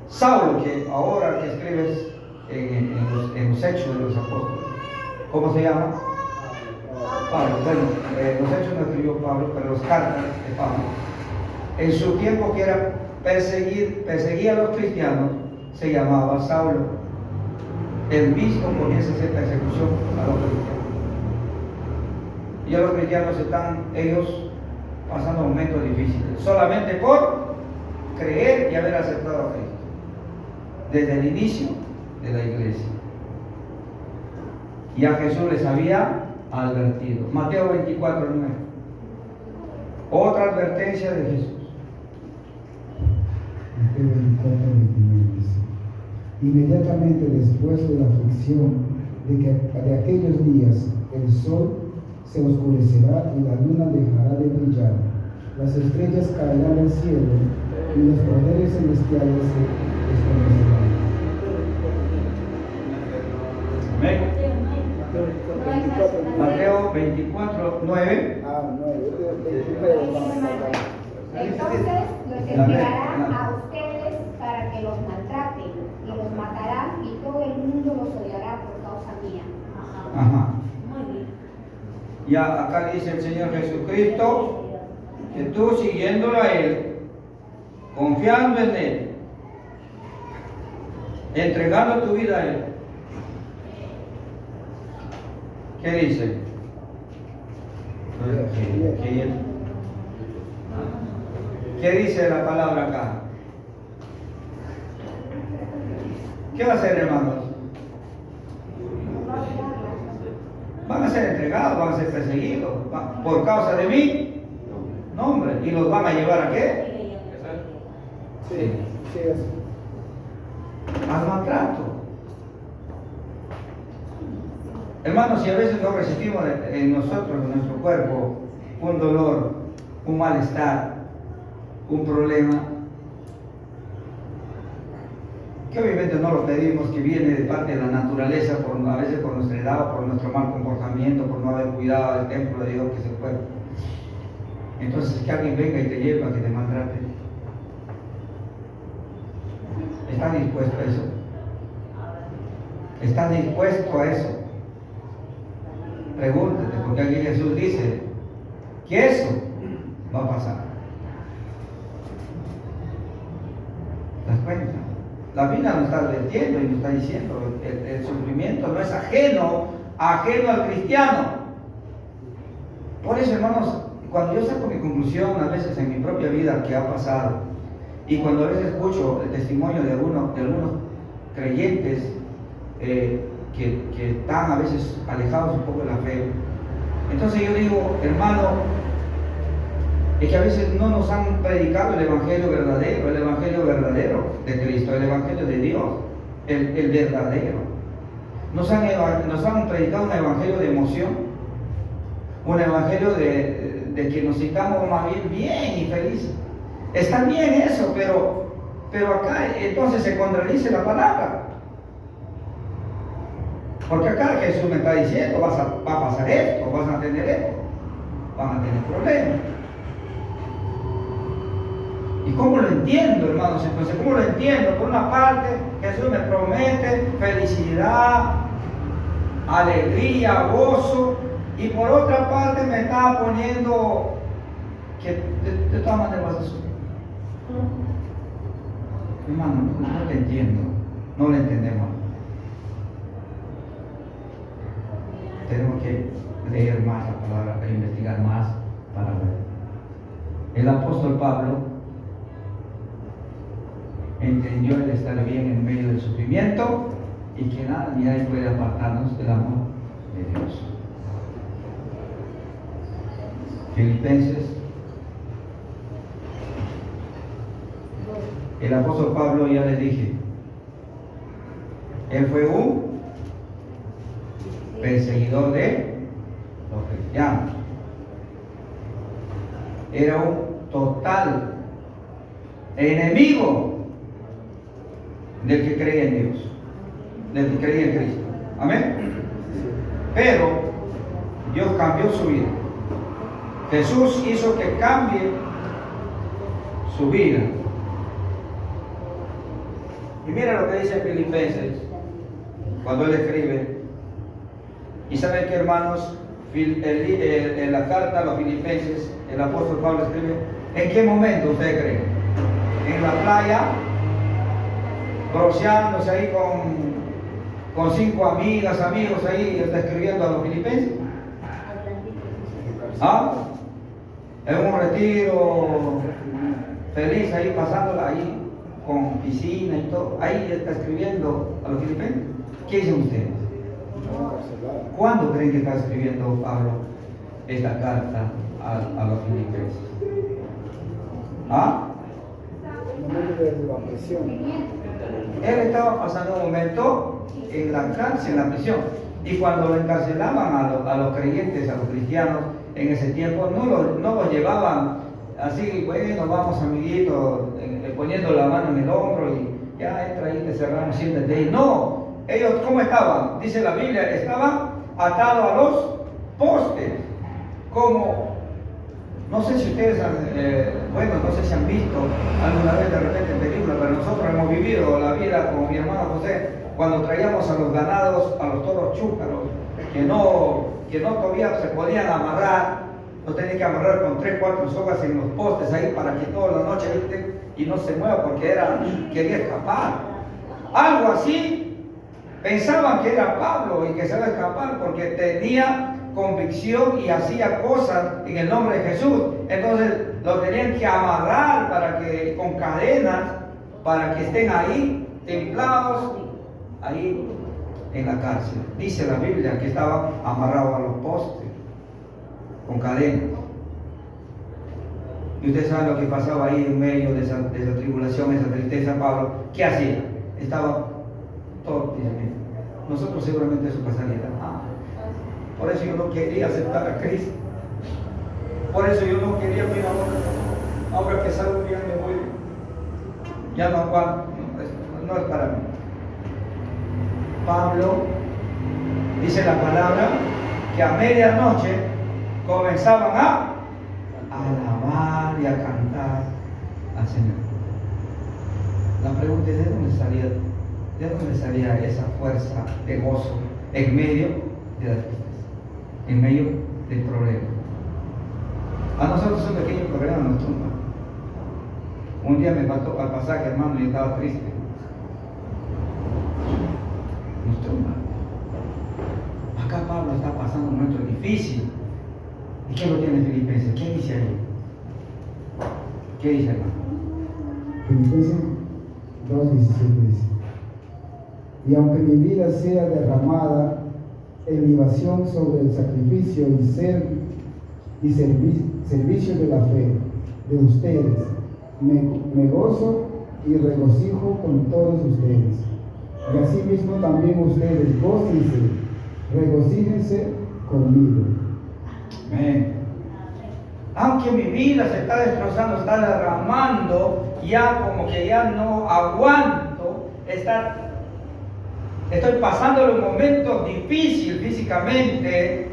Saulo, que ahora que escribes en los Hechos de los Apóstoles, ¿cómo se llama? Pablo. Bueno, los Hechos no escribió Pablo, pero las cartas de Pablo. En su tiempo, que era perseguía a los cristianos, se llamaba Saulo. El mismo comienza a hacer persecución a los cristianos. Y a los cristianos están ellos pasando momentos difíciles, solamente por creer y haber aceptado a Cristo desde el inicio de la iglesia. Ya Jesús les había advertido. Mateo 24:9. Otra advertencia de Jesús. Mateo 24:29 dice: inmediatamente después de la aflicción de aquellos días, el sol se oscurecerá y la luna dejará de brillar, las estrellas caerán del cielo y los poderes celestiales se desvanecerán. Amén. Mateo 24:9. 9. Entonces los entregarán a ustedes para que los maltraten y los matarán, y todo el mundo los odiará por causa mía. Ajá. Ya acá dice el Señor Jesucristo que tú, siguiéndolo a Él, confiando en Él, entregando tu vida a Él, ¿qué dice? ¿Qué dice la palabra acá? ¿Qué va a hacer, hermanos? Van a ser entregados, van a ser perseguidos por causa de mi nombre. ¿Y los van a llevar a qué? Sí. Al maltrato. Hermanos, si a veces no resistimos en nosotros, en nuestro cuerpo, un dolor, un malestar, un problema, que obviamente no lo pedimos, que viene de parte de la naturaleza, a veces por nuestra edad o por nuestro mal comportamiento, por no haber cuidado del templo de Dios que es el cuerpo. Entonces, que alguien venga y te lleve a que te maltrate. ¿Estás dispuesto a eso? ¿Estás dispuesto a eso? Pregúntate, porque aquí Jesús dice que eso va a pasar. ¿Te das cuenta? La Biblia nos está advirtiendo y nos está diciendo, el sufrimiento no es ajeno al cristiano. Por eso, hermanos, cuando yo saco mi conclusión a veces en mi propia vida que ha pasado, y cuando a veces escucho el testimonio de algunos creyentes que están a veces alejados un poco de la fe, entonces yo digo, hermano, es que a veces no nos han predicado el evangelio verdadero de Cristo, el evangelio de Dios, el verdadero. Nos han predicado un evangelio de emoción, un evangelio de que nos sintamos más bien y felices. Está bien eso, pero acá entonces se contradice la palabra. Porque acá Jesús me está diciendo, va a pasar esto, vas a tener esto, van a tener problemas. ¿Y cómo lo entiendo, hermanos? Entonces, ¿cómo lo entiendo? Por una parte, Jesús me promete felicidad, alegría, gozo, y por otra parte me está poniendo que de todas maneras vas a sufrir. Hermano, no lo entiendo, no lo entendemos. Tenemos que leer más la palabra, investigar más para ver. El apóstol Pablo entendió el estar bien en medio del sufrimiento y que nada ni nadie puede apartarnos del amor de Dios. Filipenses. El apóstol Pablo, ya les dije, él fue un perseguidor de los cristianos. Era un total enemigo del que creía en Dios, del que creía en Cristo. Amén. Pero Dios cambió su vida. Jesús hizo que cambie su vida. Y mira lo que dice Filipenses cuando él escribe. Y saben que, hermanos, en la carta a los Filipenses, el apóstol Pablo escribe: ¿en qué momento usted cree? ¿En la playa? Broceándose ahí con 5 amigos ahí, está escribiendo a los Filipenses. ¿Ah? En un retiro feliz ahí, pasándola ahí con piscina y todo, ahí está escribiendo a los Filipenses. ¿Qué dicen ustedes? ¿Cuándo creen que está escribiendo Pablo esta carta a los Filipenses? ¿Ah? Él estaba pasando un momento en la cárcel, en la prisión, y cuando lo encarcelaban a los creyentes, a los cristianos en ese tiempo, no los llevaban así, bueno, vamos amiguitos, poniendo la mano en el hombro y ya entra ahí, te cerramos, siéntate ahí. No, ellos, ¿cómo estaban? Dice la Biblia, estaban atados a los postes, como, no sé si ustedes no sé si han visto alguna vez de repente en película, pero nosotros hemos vivido la vida con mi hermano José, cuando traíamos a los ganados, a los toros chúcaros, que no todavía se podían amarrar, los tenían que amarrar con 3, 4 sogas en los postes ahí para que toda la noche y no se mueva porque quería escapar. Algo así pensaban que era Pablo y que se iba a escapar porque tenía convicción y hacía cosas en el nombre de Jesús. Entonces lo tenían que amarrar con cadenas para que estén ahí templados ahí en la cárcel. Dice la Biblia que estaba amarrado a los postes con cadenas. Y ustedes saben lo que pasaba ahí en medio de esa tribulación, esa tristeza. Pablo, ¿qué hacía? Estaba todo. Nosotros seguramente eso pasaría. Por eso yo no quería aceptar a Cristo. Por eso yo no quería, mira, ahora que salgo ya me voy. Ya no aguanto, no es para mí. Pablo dice la palabra que a medianoche comenzaban a alabar y a cantar al Señor. La pregunta es: ¿de dónde salía esa fuerza de gozo en medio de la tristeza, en medio del problema? A nosotros un pequeño problema nos tumba. Un día me faltó al pasaje, hermano, y estaba triste. Nos tumba. Acá Pablo está pasando un momento difícil. ¿Y qué lo tiene Filipenses? ¿Qué dice ahí? ¿Qué dice, hermano? Filipenses 2:17 dice: y aunque mi vida sea derramada en libación sobre el sacrificio y servicio de la fe de ustedes, me gozo y regocijo con todos ustedes. Y asimismo también ustedes gócense, regocíjense conmigo. Amén. Aunque mi vida se está destrozando, está derramando, ya como que ya no aguanto, estoy pasando un momento difícil físicamente,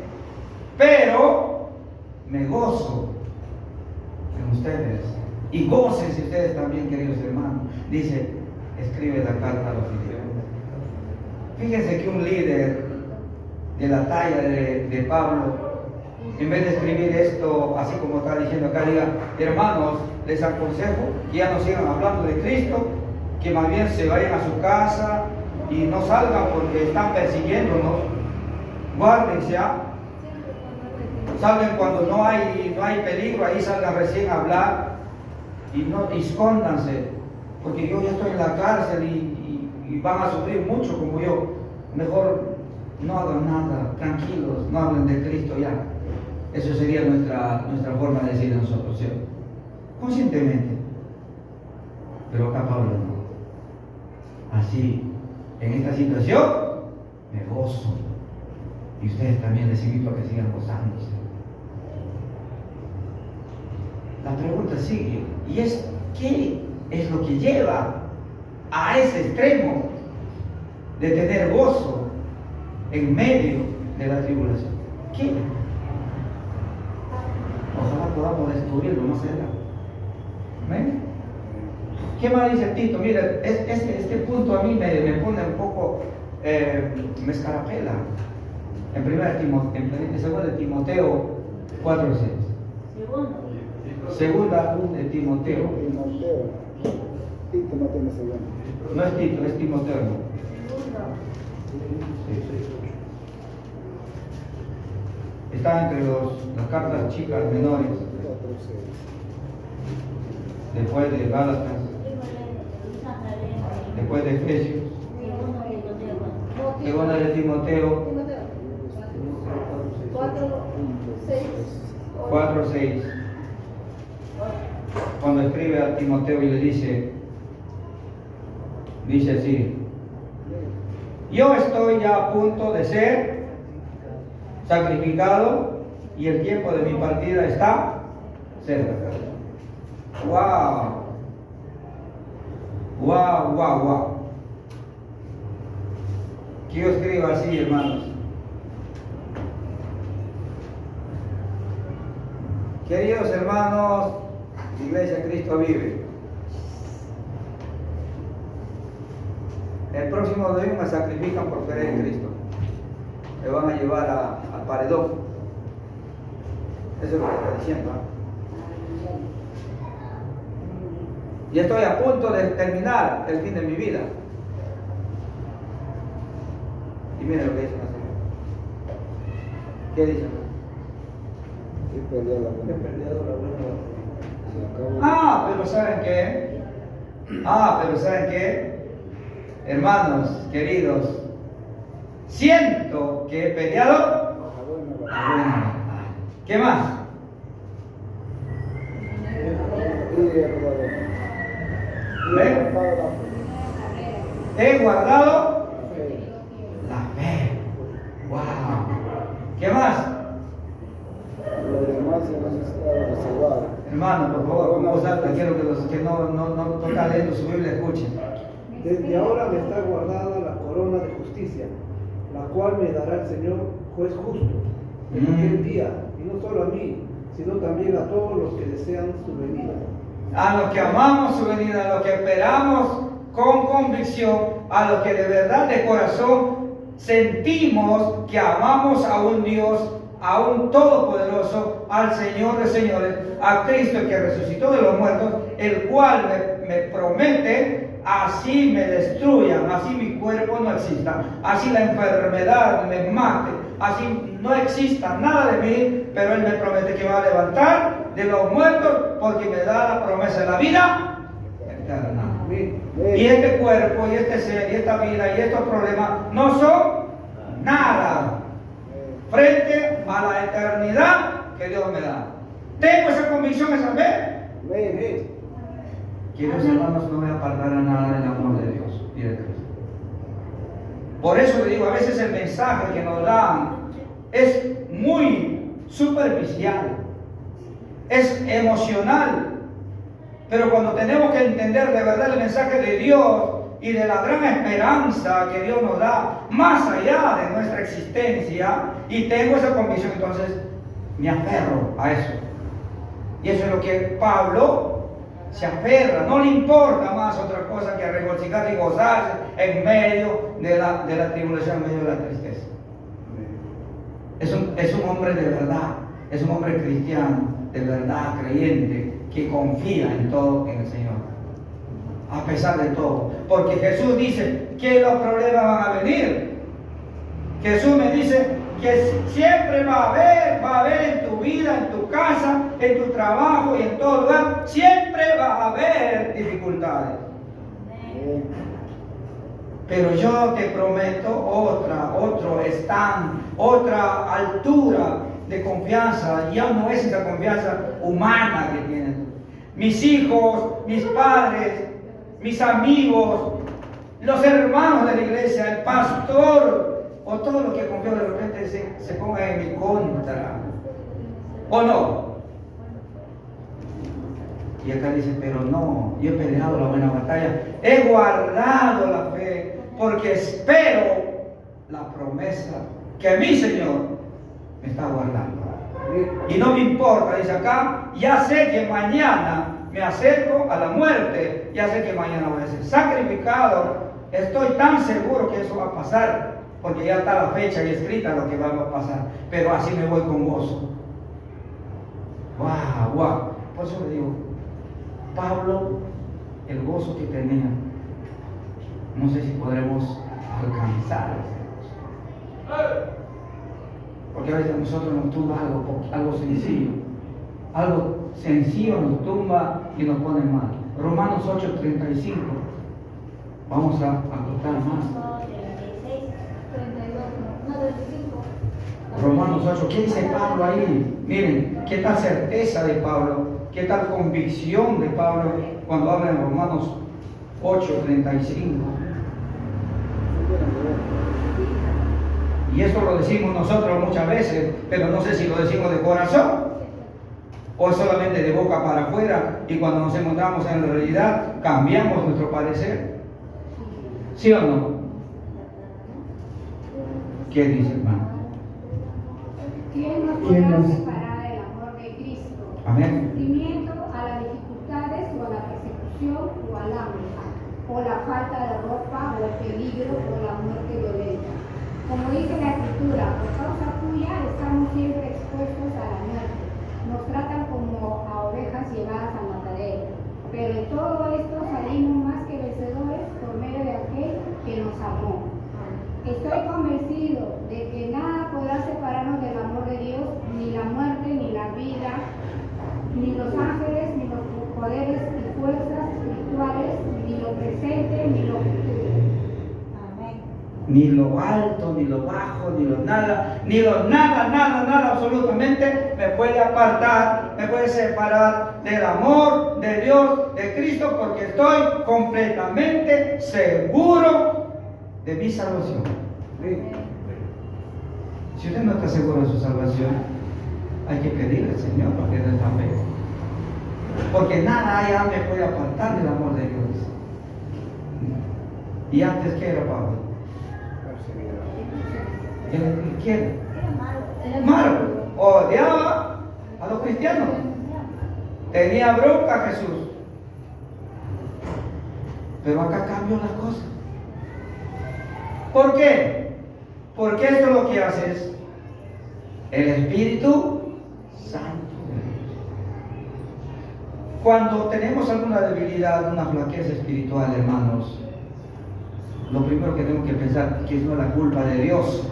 pero me gozo en ustedes. Y gócense ustedes también, queridos hermanos. Dice, escribe la carta a los filipenses. Fíjense que un líder de la talla de Pablo, en vez de escribir esto así como está diciendo acá, diga: hermanos, les aconsejo que ya no sigan hablando de Cristo, que más bien se vayan a su casa y no salgan porque están persiguiéndonos. Guárdense, salgan cuando no hay peligro, ahí salgan recién a hablar y no escóndanse, porque yo ya estoy en la cárcel y van a sufrir mucho como yo. Mejor no hagan nada, tranquilos, no hablen de Cristo ya. Eso sería nuestra forma de decir a nosotros, ¿sí? Conscientemente. Pero acá Pablo no. Así, en esta situación, me gozo. Y ustedes también les invito a que sigan gozándose. La pregunta sigue, y es: ¿qué es lo que lleva a ese extremo de tener gozo en medio de la tribulación? ¿Qué? Ojalá podamos descubrirlo más adelante. ¿Ven? ¿Qué más dice Tito? Mira, este punto a mí me pone un poco, me escarapela. En 2 de Timoteo 4:6. Segunda de Timoteo. Tito no tiene segundo. No es Tito, es Timoteo. Está entre las cartas chicas menores, después de Gálatas, después de Efesios, segunda de Timoteo 4:6. Cuando escribe a Timoteo y le dice así: yo estoy ya a punto de ser sacrificado y el tiempo de mi partida está cerca. ¡Wow! ¡Wow, wow, wow! Que yo escriba así, hermanos. Queridos hermanos, Iglesia Cristo vive. El próximo domingo me sacrifican por creer en Cristo. Me van a llevar al paredón. Eso es lo que está diciendo. Y estoy a punto de terminar el fin de mi vida. Y miren lo que dice la Señora. ¿Qué dice? He perdido la buena. Pero ¿saben qué? Hermanos queridos, siento que he peleado la buena batalla. ¿Qué más? ¿Ven? He guardado la fe. ¡Wow! ¿Qué más? Los demás se van a estar reservados. Hermano, por favor, con voz alta, quiero que los que no están leyendo su Biblia escuchen. Desde ahora me está guardada la corona de justicia, la cual me dará el Señor, juez justo, en aquel día, y no solo a mí, sino también a todos los que desean su venida. A los que amamos su venida, a los que esperamos con convicción, a los que de verdad de corazón sentimos que amamos a un Dios a un todopoderoso, al Señor de señores, a Cristo el que resucitó de los muertos, el cual me promete, así me destruyan, así mi cuerpo no exista, así la enfermedad me mate, así no exista nada de mí, pero Él me promete que va a levantar de los muertos porque me da la promesa de la vida eterna. Y este cuerpo, y este ser, y esta vida, y estos problemas no son nada frente a la eternidad que Dios me da. Tengo esa convicción, esa fe. Queridos hermanos, no me apartará nada del amor de Dios y de Cristo. Por eso le digo, a veces el mensaje que nos dan es muy superficial, es emocional. Pero cuando tenemos que entender de verdad el mensaje de Dios y de la gran esperanza que Dios nos da, más allá de nuestra existencia, y tengo esa convicción, entonces me aferro a eso. Y eso es lo que Pablo se aferra, no le importa más otra cosa que regocijarse y gozarse en medio de la tribulación, en medio de la tristeza. Es un hombre de verdad, es un hombre cristiano, de verdad, creyente, que confía en todo en el Señor, a pesar de todo. Porque Jesús dice que los problemas van a venir. Jesús me dice que siempre va a haber en tu vida, en tu casa, en tu trabajo y en todo lugar, siempre va a haber dificultades. Pero yo te prometo otro stand, otra altura de confianza. Ya no es esa confianza humana que tienes. Mis hijos, mis padres, mis amigos, los hermanos de la iglesia, el pastor, o todo lo que confío de repente se ponga en mi contra, ¿o no? Y acá dice, pero no, yo he peleado la buena batalla, he guardado la fe, porque espero la promesa que mi Señor me está guardando. Y no me importa, dice acá, ya sé que mañana me acerco a la muerte, ya sé que mañana voy a ser sacrificado, estoy tan seguro que eso va a pasar, porque ya está la fecha y escrita lo que va a pasar, pero así me voy con gozo. ¡Wow! Por eso le digo, Pablo, el gozo que tenía, no sé si podremos alcanzar ese gozo. Porque a veces a nosotros nos tumba algo sencillo nos tumba y nos pone mal. Romanos 8:35. Vamos a tocar más. Romanos 8, ¿qué dice Pablo ahí? Miren, qué tal certeza de Pablo, qué tal convicción de Pablo cuando habla en Romanos 8:35. Y esto lo decimos nosotros muchas veces, pero no sé si lo decimos de corazón o solamente de boca para afuera, y cuando nos encontramos en la realidad cambiamos nuestro parecer. ¿Sí o no? ¿Qué dice, hermano? ¿Quién nos podrá separar del amor de Cristo? Amén. ¿Al sufrimiento, a las dificultades, o a la persecución, o al hambre, o la falta de ropa, o el peligro, o la muerte violenta? Como dice la Escritura, por causa tuya estamos siempre expuestos a la muerte. Nos tratan como a ovejas llevadas al matadero. Pero en todo esto salimos más que vencedores por medio de aquel que nos amó. Estoy convencido de que nada podrá separarnos del amor de Dios, ni la muerte, ni la vida, ni los ángeles, ni los poderes y fuerzas espirituales, ni lo presente, ni lo futuro. Amén. Ni lo alto, ni lo bajo, ni lo nada, nada, absolutamente me puede apartar, me puede separar del amor de Dios, de Cristo, porque estoy completamente seguro de mi salvación. Si usted no está seguro de su salvación, hay que pedirle al Señor para que dé la fe. Porque nada allá me puede apartar del amor de Dios. ¿Y antes qué era Pablo? ¿Quién? Malo. Odiaba a los cristianos. Tenía bronca a Jesús. Pero acá cambió las cosas. ¿Por qué? Porque esto lo que hace es El Espíritu Santo. Cuando tenemos alguna debilidad, una flaqueza espiritual, hermanos, lo primero que tenemos que pensar es que no es la culpa de Dios,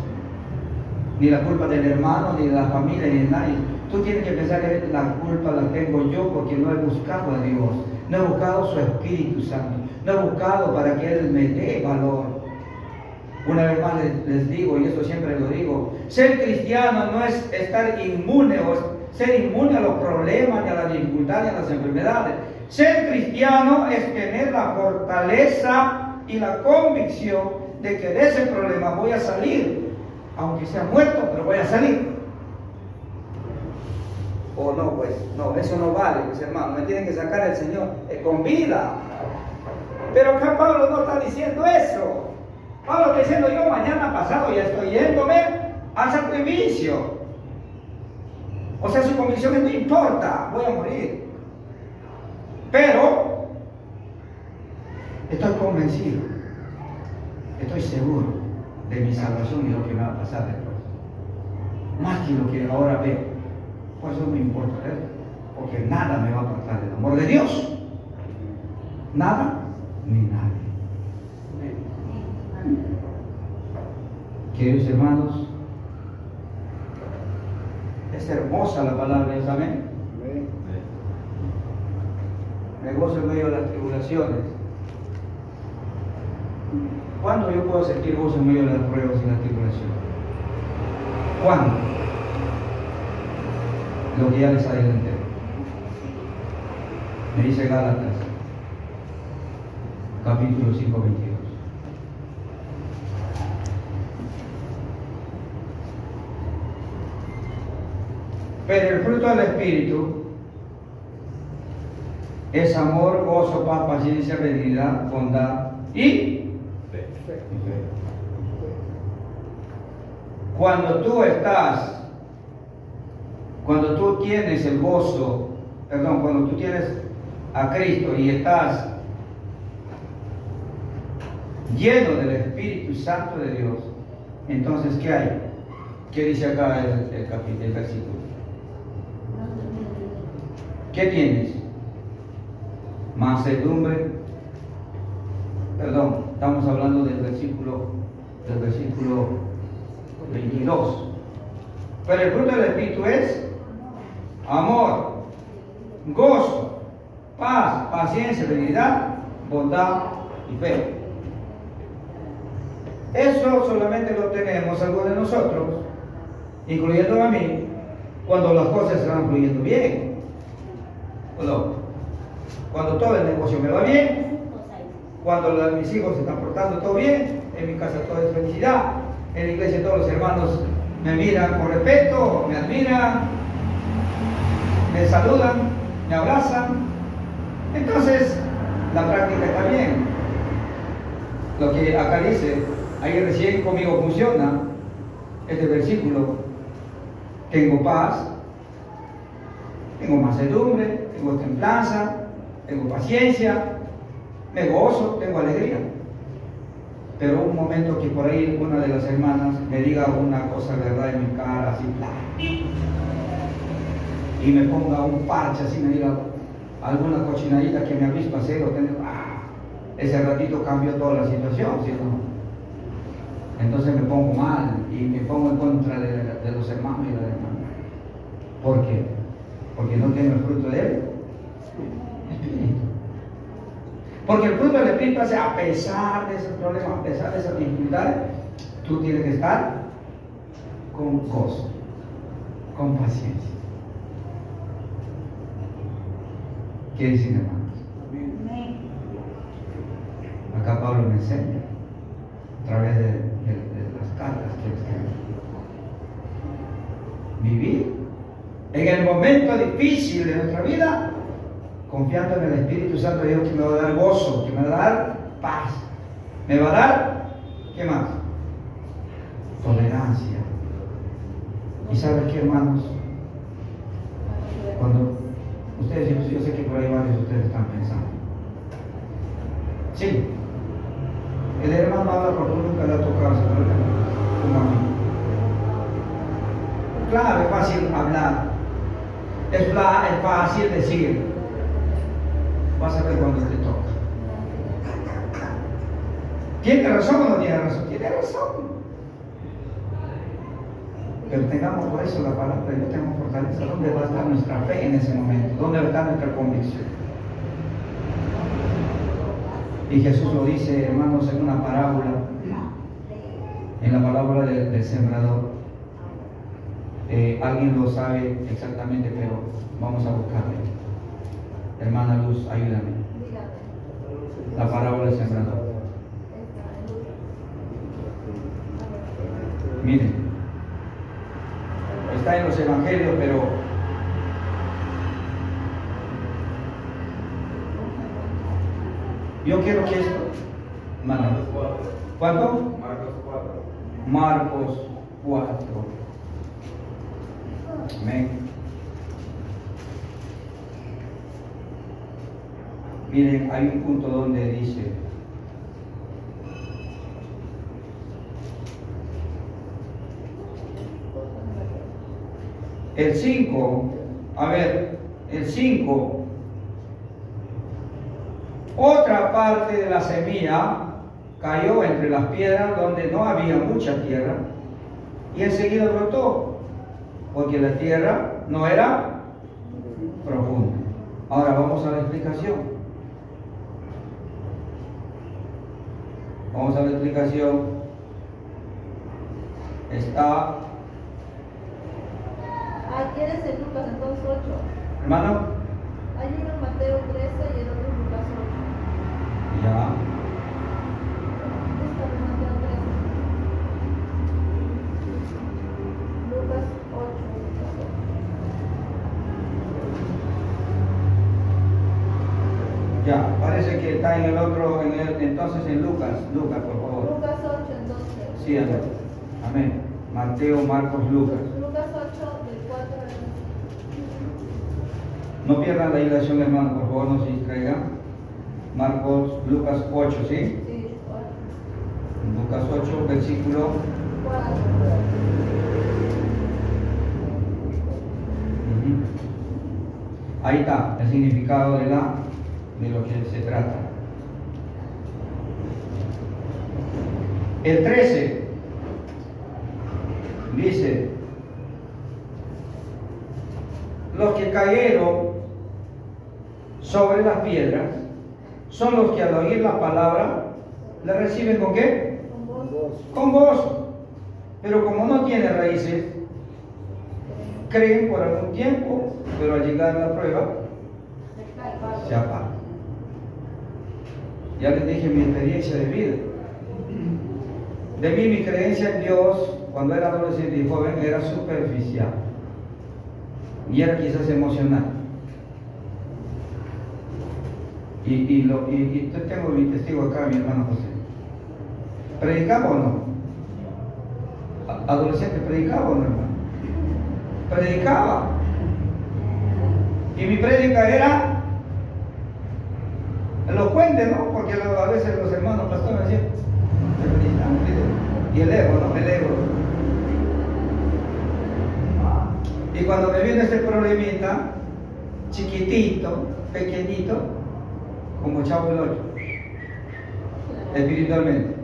ni la culpa del hermano, ni de la familia, ni de nadie. Tú tienes que pensar que la culpa la tengo yo porque no he buscado a Dios, no he buscado su Espíritu Santo, no he buscado para que Él me dé valor. Una vez más les digo, y eso siempre lo digo, ser cristiano no es estar inmune o ser inmune a los problemas, ni a las dificultades, ni a las enfermedades. Ser cristiano es tener la fortaleza y la convicción de que de ese problema voy a salir, aunque sea muerto, pero voy a salir. O no, pues, no, eso no vale, mis hermanos, me tienen que sacar el Señor con vida. Pero acá Pablo no está diciendo eso. Pablo está diciendo, yo mañana pasado ya estoy yéndome al sacrificio. O sea, su convicción es, no importa, voy a morir. Pero estoy convencido, estoy seguro de mi salvación y lo que me va a pasar después. Más que lo que ahora veo. Pues eso no me importa, porque nada me va a apartar del amor de Dios. Nada ni nadie. Queridos hermanos, es hermosa la palabra de Dios, amén. Me gozo en medio de las tribulaciones. ¿Cuándo yo puedo sentir gozo en medio de las pruebas y las tribulaciones? ¿Cuándo? Lo que ya les adelanté. Me dice Gálatas, capítulo 5, 22. Pero el fruto del Espíritu es amor, gozo, paz, paciencia, benignidad, bondad y fe. Cuando tú tienes el gozo, cuando tú tienes a Cristo y estás lleno del Espíritu Santo de Dios, entonces ¿qué hay? ¿Qué dice acá el versículo? ¿Qué tienes? Mansedumbre. Estamos hablando del versículo 22. Pero el fruto del Espíritu es amor, gozo, paz, paciencia, benignidad, bondad y fe. Eso solamente lo tenemos algunos de nosotros, incluyendo a mí, cuando las cosas están fluyendo bien. Cuando todo el negocio me va bien, cuando mis hijos se están portando todo bien, en mi casa todo es felicidad, en la iglesia todos los hermanos me miran con respeto, me admiran, me saludan, me abrazan. Entonces, la práctica está bien. Lo que acá dice, ahí recién conmigo funciona este versículo. Tengo paz, tengo mansedumbre, tengo templanza, tengo paciencia, me gozo, tengo alegría. Pero un momento que por ahí una de las hermanas me diga una cosa verdad en mi cara, así, y me ponga un parche, así me diga alguna cochinadita que me ha visto hacer, ese ratito cambió toda la situación, ¿sí o no? Entonces me pongo mal y me pongo en contra de los hermanos y de las hermanas. ¿Por qué? Porque no tengo el fruto del Espíritu. Porque el fruto del Espíritu hace, a pesar de esos problemas, a pesar de esas dificultades, tú tienes que estar con gozo, con paciencia. ¿Qué dicen, hermanos? Acá Pablo me enseña a través de las cartas que escribe. Vivir en el momento difícil de nuestra vida, confiando en el Espíritu Santo de Dios, que me va a dar gozo, que me va a dar paz, me va a dar, ¿qué más? Tolerancia. ¿Y sabes qué, hermanos? Cuando ustedes, yo sé que por ahí varios de ustedes están pensando, sí, el hermano habla porque nunca le ha tocado ese problema, un amigo. Claro, fácil decir. Vas a ver cuando te toca. ¿Tiene razón o no tiene razón? Tiene razón. Pero tengamos por eso la palabra de Dios, tengamos fortaleza. ¿Dónde va a estar nuestra fe en ese momento? ¿Dónde va a estar nuestra convicción? Y Jesús lo dice, hermanos, en una parábola, en la parábola del sembrador. Alguien lo sabe exactamente, pero vamos a buscarle. Hermana Luz, ayúdame. La parábola del sembrador. Miren, está en los evangelios, pero yo quiero que esto, hermano, ¿cuánto? Marcos 4. Amén. Miren, hay un punto donde dice, el 5, a ver, el 5, otra parte de la semilla cayó entre las piedras donde no había mucha tierra y enseguida brotó, porque la tierra no era profunda. Ahora vamos a la explicación. Vamos a la explicación. Está... ¿Quieres en Lucas entonces 8? Hermano. Hay uno en Mateo 13 y el otro en Lucas 8. Ya. Búscalo en Mateo 13. Lucas 8. Ya, parece que está en el otro, entonces en Lucas, por favor. Lucas 8 entonces. Sí, amén. Amén. Mateo, Marcos, Lucas. Lucas 8 del 4 al 5. No pierdan la ilación, hermano, por favor, no se distraigan. Marcos, Lucas 8, ¿sí? Sí, 4. Lucas 8, versículo 4. Ahí está el significado de lo que se trata. El 13 dice, los que cayeron sobre las piedras son los que al oír la palabra la reciben ¿con qué? Con gozo. Pero como no tiene raíces, creen por algún tiempo, pero al llegar a la prueba se apagan. Ya les dije mi experiencia de vida. De mí mi creencia en Dios cuando era adolescente y joven era superficial y era quizás emocional. Y tengo mi testigo acá, mi hermano José. ¿Predicaba o no? ¿Adolescente predicaba o no, hermano? Predicaba. Y mi prédica era elocuente, ¿no? Porque a veces los hermanos pastores decían, y el ego, ¿no? El ego. Y cuando me viene este problemita, chiquitito, pequeñito, como Chavo el 8, espiritualmente.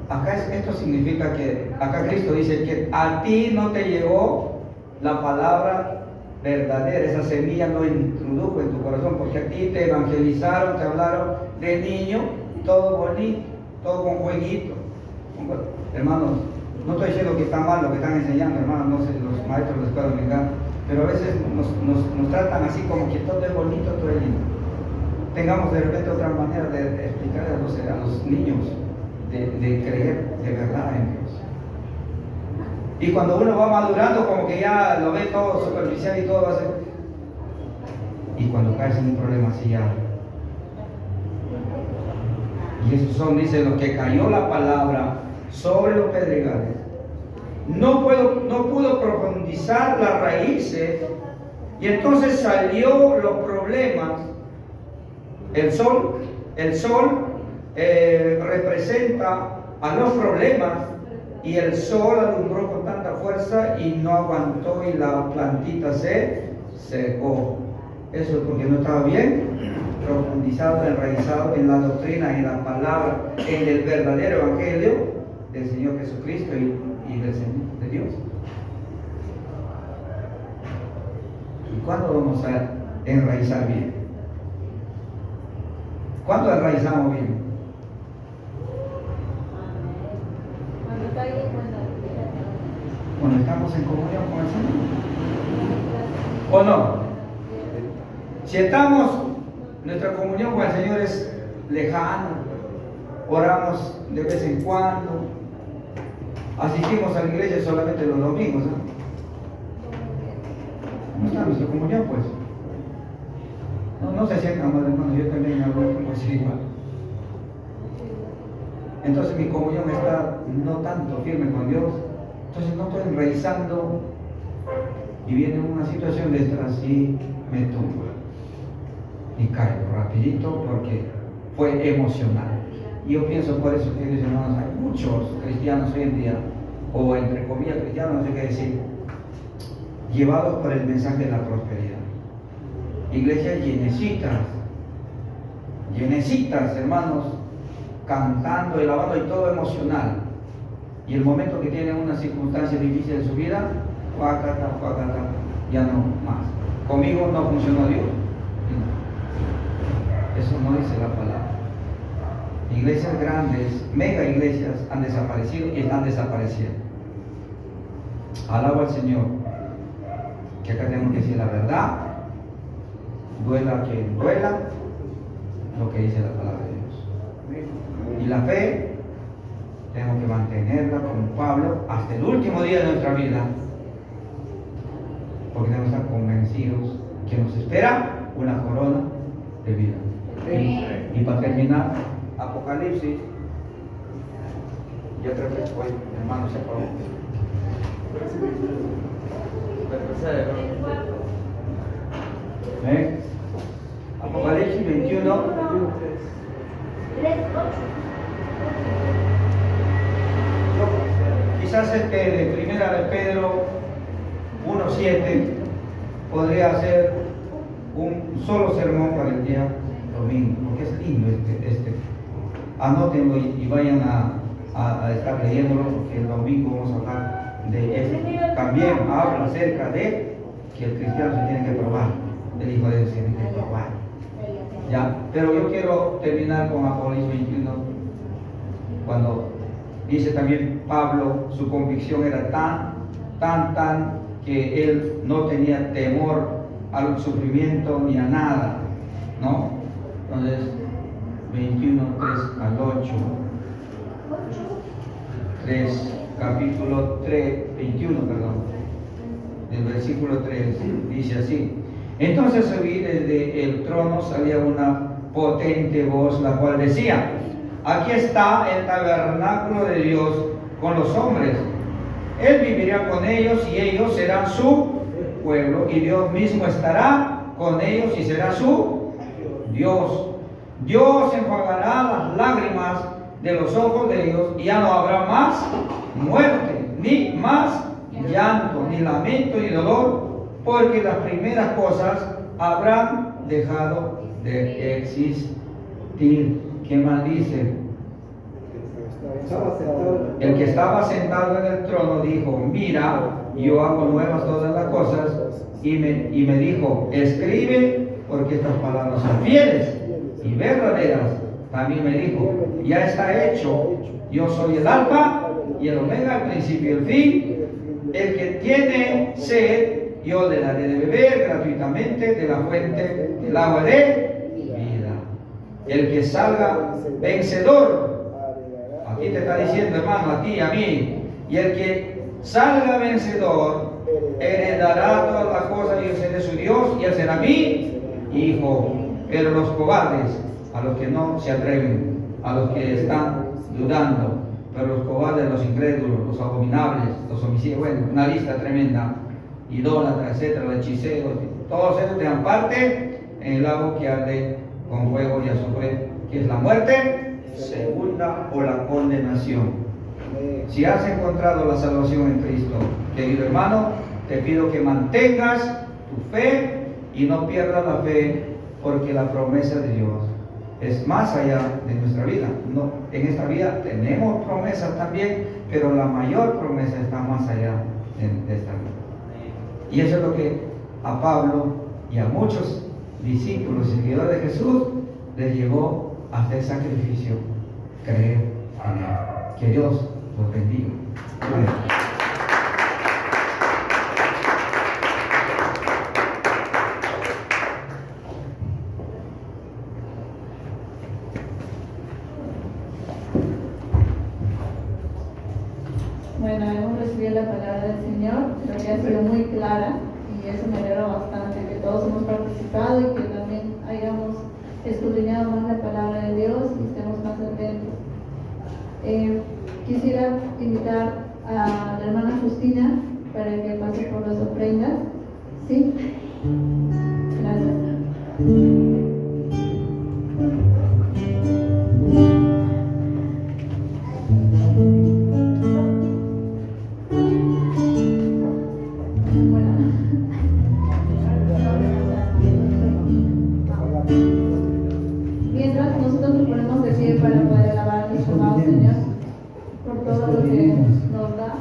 Acá esto significa que, acá Cristo dice que a ti no te llegó la palabra verdadera, esa semilla no introdujo en tu corazón, porque a ti te evangelizaron, te hablaron de niño, todo bonito, todo con jueguito. Hermanos, no estoy diciendo que está mal lo que están enseñando, hermanos, no sé, los maestros de la escuela dominical, pero a veces nos tratan así como que todo es bonito, todo es lindo. Tengamos de repente otra manera de explicar a los niños, de creer de verdad en Dios. Y cuando uno va madurando, como que ya lo ve todo superficial y todo va a ser. Y cuando caes en un problema así ya. Y esos son, dice, los que cayó la palabra sobre los pedregales. No pudo profundizar las raíces. Y entonces salió los problemas. El sol representa a los problemas. Y el sol alumbró con tanta fuerza y no aguantó y la plantita se secó. Eso es porque no estaba bien profundizado, enraizado en la doctrina, en la palabra, en el verdadero evangelio del Señor Jesucristo y del Señor, de Dios. ¿Y cuándo vamos a enraizar bien? ¿Cuándo enraizamos bien? Cuando estamos en comunión con el Señor. ¿O no? Si estamos, nuestra comunión con el Señor es lejana, oramos de vez en cuando, asistimos a la iglesia solamente los domingos, ¿no? ¿Cómo está nuestra comunión, pues? No se sientan mal, hermanos, yo también hago pues igual. Entonces mi comunión está no tanto firme con Dios, entonces no estoy enraizando y viene una situación de estas y me tumba y caigo rapidito porque fue emocional. Y yo pienso por eso, queridos hermanos, hay muchos cristianos hoy en día, o entre comillas cristianos, no sé qué decir, llevados por el mensaje de la prosperidad. Iglesias llenecitas, hermanos, cantando, alabando y todo emocional. Y el momento que tienen una circunstancia difícil en su vida, fuacata, ya no más. Conmigo no funcionó Dios. Eso no dice la palabra. Iglesias grandes, mega iglesias han desaparecido y están desapareciendo. Alabo al Señor, que acá tenemos que decir la verdad, duela quien duela, lo que dice la palabra de Dios. Y la fe, tenemos que mantenerla como Pablo hasta el último día de nuestra vida, porque debemos estar convencidos que nos espera una corona de vida. Y para terminar, Apocalipsis, yo creo que fue, hermano, se acabó. Apocalipsis 21. Quizás de primera de Pedro 1:7 podría ser un solo sermón para el día domingo, porque es lindo anótenlo y vayan a estar leyéndolo, porque el domingo vamos a hablar de esto. También habla acerca de que el cristiano se tiene que probar, el Hijo de Dios tiene que probar. Ya, pero yo quiero terminar con Apocalipsis 21, cuando dice también Pablo, su convicción era tan que él no tenía temor al sufrimiento ni a nada, ¿no? Entonces, 21, 3 al 8, 3, capítulo 3, 21, perdón, del versículo 3, dice así: entonces oí desde el trono salía una potente voz, la cual decía: aquí está el tabernáculo de Dios con los hombres. Él vivirá con ellos y ellos serán su pueblo, y Dios mismo estará con ellos y será su Dios. Dios enjuagará las lágrimas de los ojos de ellos, y ya no habrá más muerte, ni más llanto, ni lamento, ni dolor, porque las primeras cosas habrán dejado de existir. ¿Qué más dice? El que estaba sentado en el trono dijo: mira, yo hago nuevas todas las cosas. Y me dijo: escribe, porque estas palabras son fieles y verdaderas. También me dijo: ya está hecho. Yo soy el alfa y el omega, el principio y el fin. El que tiene sed, yo le daré de beber gratuitamente de la fuente del agua de vida. El que salga vencedor, aquí te está diciendo, hermano, a ti y a mí, y el que salga vencedor heredará todas las cosas, y yo seré su Dios y él será mi hijo. Pero los cobardes, a los que no se atreven, a los que están dudando, pero los cobardes, los incrédulos, los abominables, los homicidios, bueno, una lista tremenda, idólatras, etcétera, los hechiceros, todos ellos dan parte en el lago que arde con fuego y azufre, que es la muerte segunda o la condenación. Si has encontrado la salvación en Cristo, querido hermano, te pido que mantengas tu fe y no pierdas la fe, porque la promesa de Dios es más allá de nuestra vida. No, en esta vida tenemos promesas también, pero la mayor promesa está más allá de esta vida. Y eso es lo que a Pablo y a muchos discípulos y seguidores de Jesús les llevó a hacer sacrificio, creer en Él. Que Dios los bendiga. Amén. Bueno, hemos recibido la palabra del Señor, creo que ha sido muy clara y eso me alegra bastante, que todos hemos participado y que también hayamos escudriñado más la palabra de Dios y estemos más atentos. Quisiera invitar a la hermana Justina para que pase por las ofrendas. ¿Sí? Gracias. Mientras nosotros nos ponemos de pie para poder alabar a nuestro amado Señor por todo lo que nos da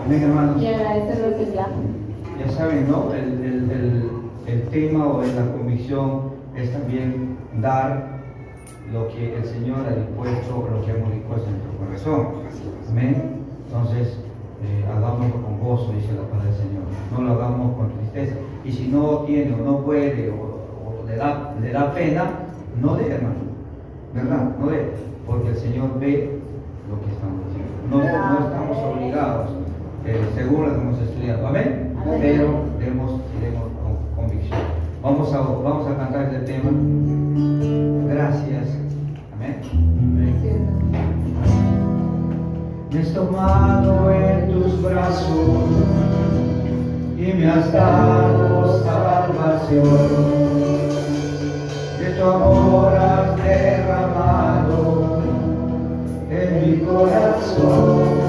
Amén, hermanos. y agradecerlo al Señor. Ya saben, ¿no? El tema o la convicción es también dar lo que el Señor ha dispuesto o lo que hemos dispuesto en nuestro corazón. Amén. Entonces, hagámoslo con gozo, dice la palabra del Señor. No lo hagamos con tristeza. Y si no tiene o no puede o le da pena, no dé, hermano. ¿Verdad? No dé. Porque el Señor ve lo que estamos haciendo. No estamos obligados, según lo que hemos estudiado. Amén. Pero demos con convicción. Vamos a cantar este tema. Gracias. Amén. Me has tomado en tus brazos y me has dado salvación. De tu amor has derramado en mi corazón.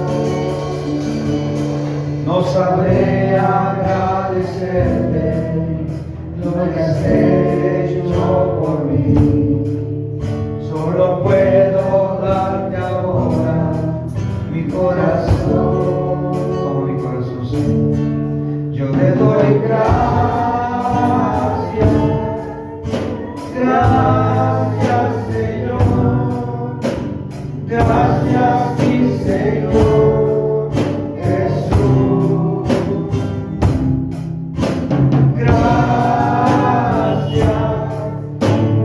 No sabré agradecerte lo que has hecho por mí. Solo puedo darte ahora mi corazón, como mi corazón. Yo te doy gracias, gracias Señor, gracias mi Señor Jesús. Gracias,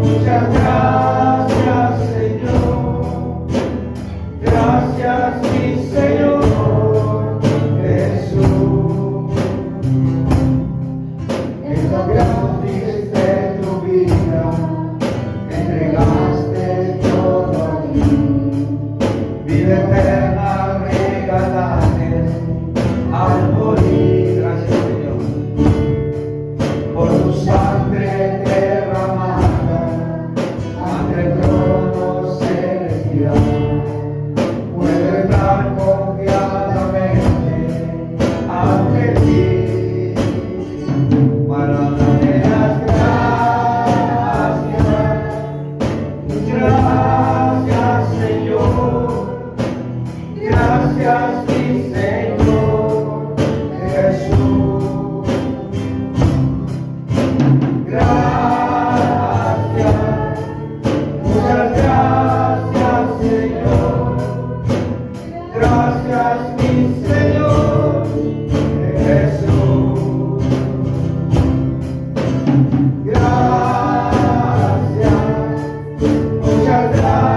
muchas gracias Señor, gracias mi Señor Jesús. En lo que diste tu vida, entregaste todo a ti. Vida eterna regalaste al morir. Gracias Señor por tu sangre derramada ante el trono celestial. Puedo estar confiadamente ante ti para darte las gracias. Gracias Señor, gracias mi Señor Jesús. Gracias, muchas gracias Señor, gracias mi Señor Jesús. Gracias, muchas gracias.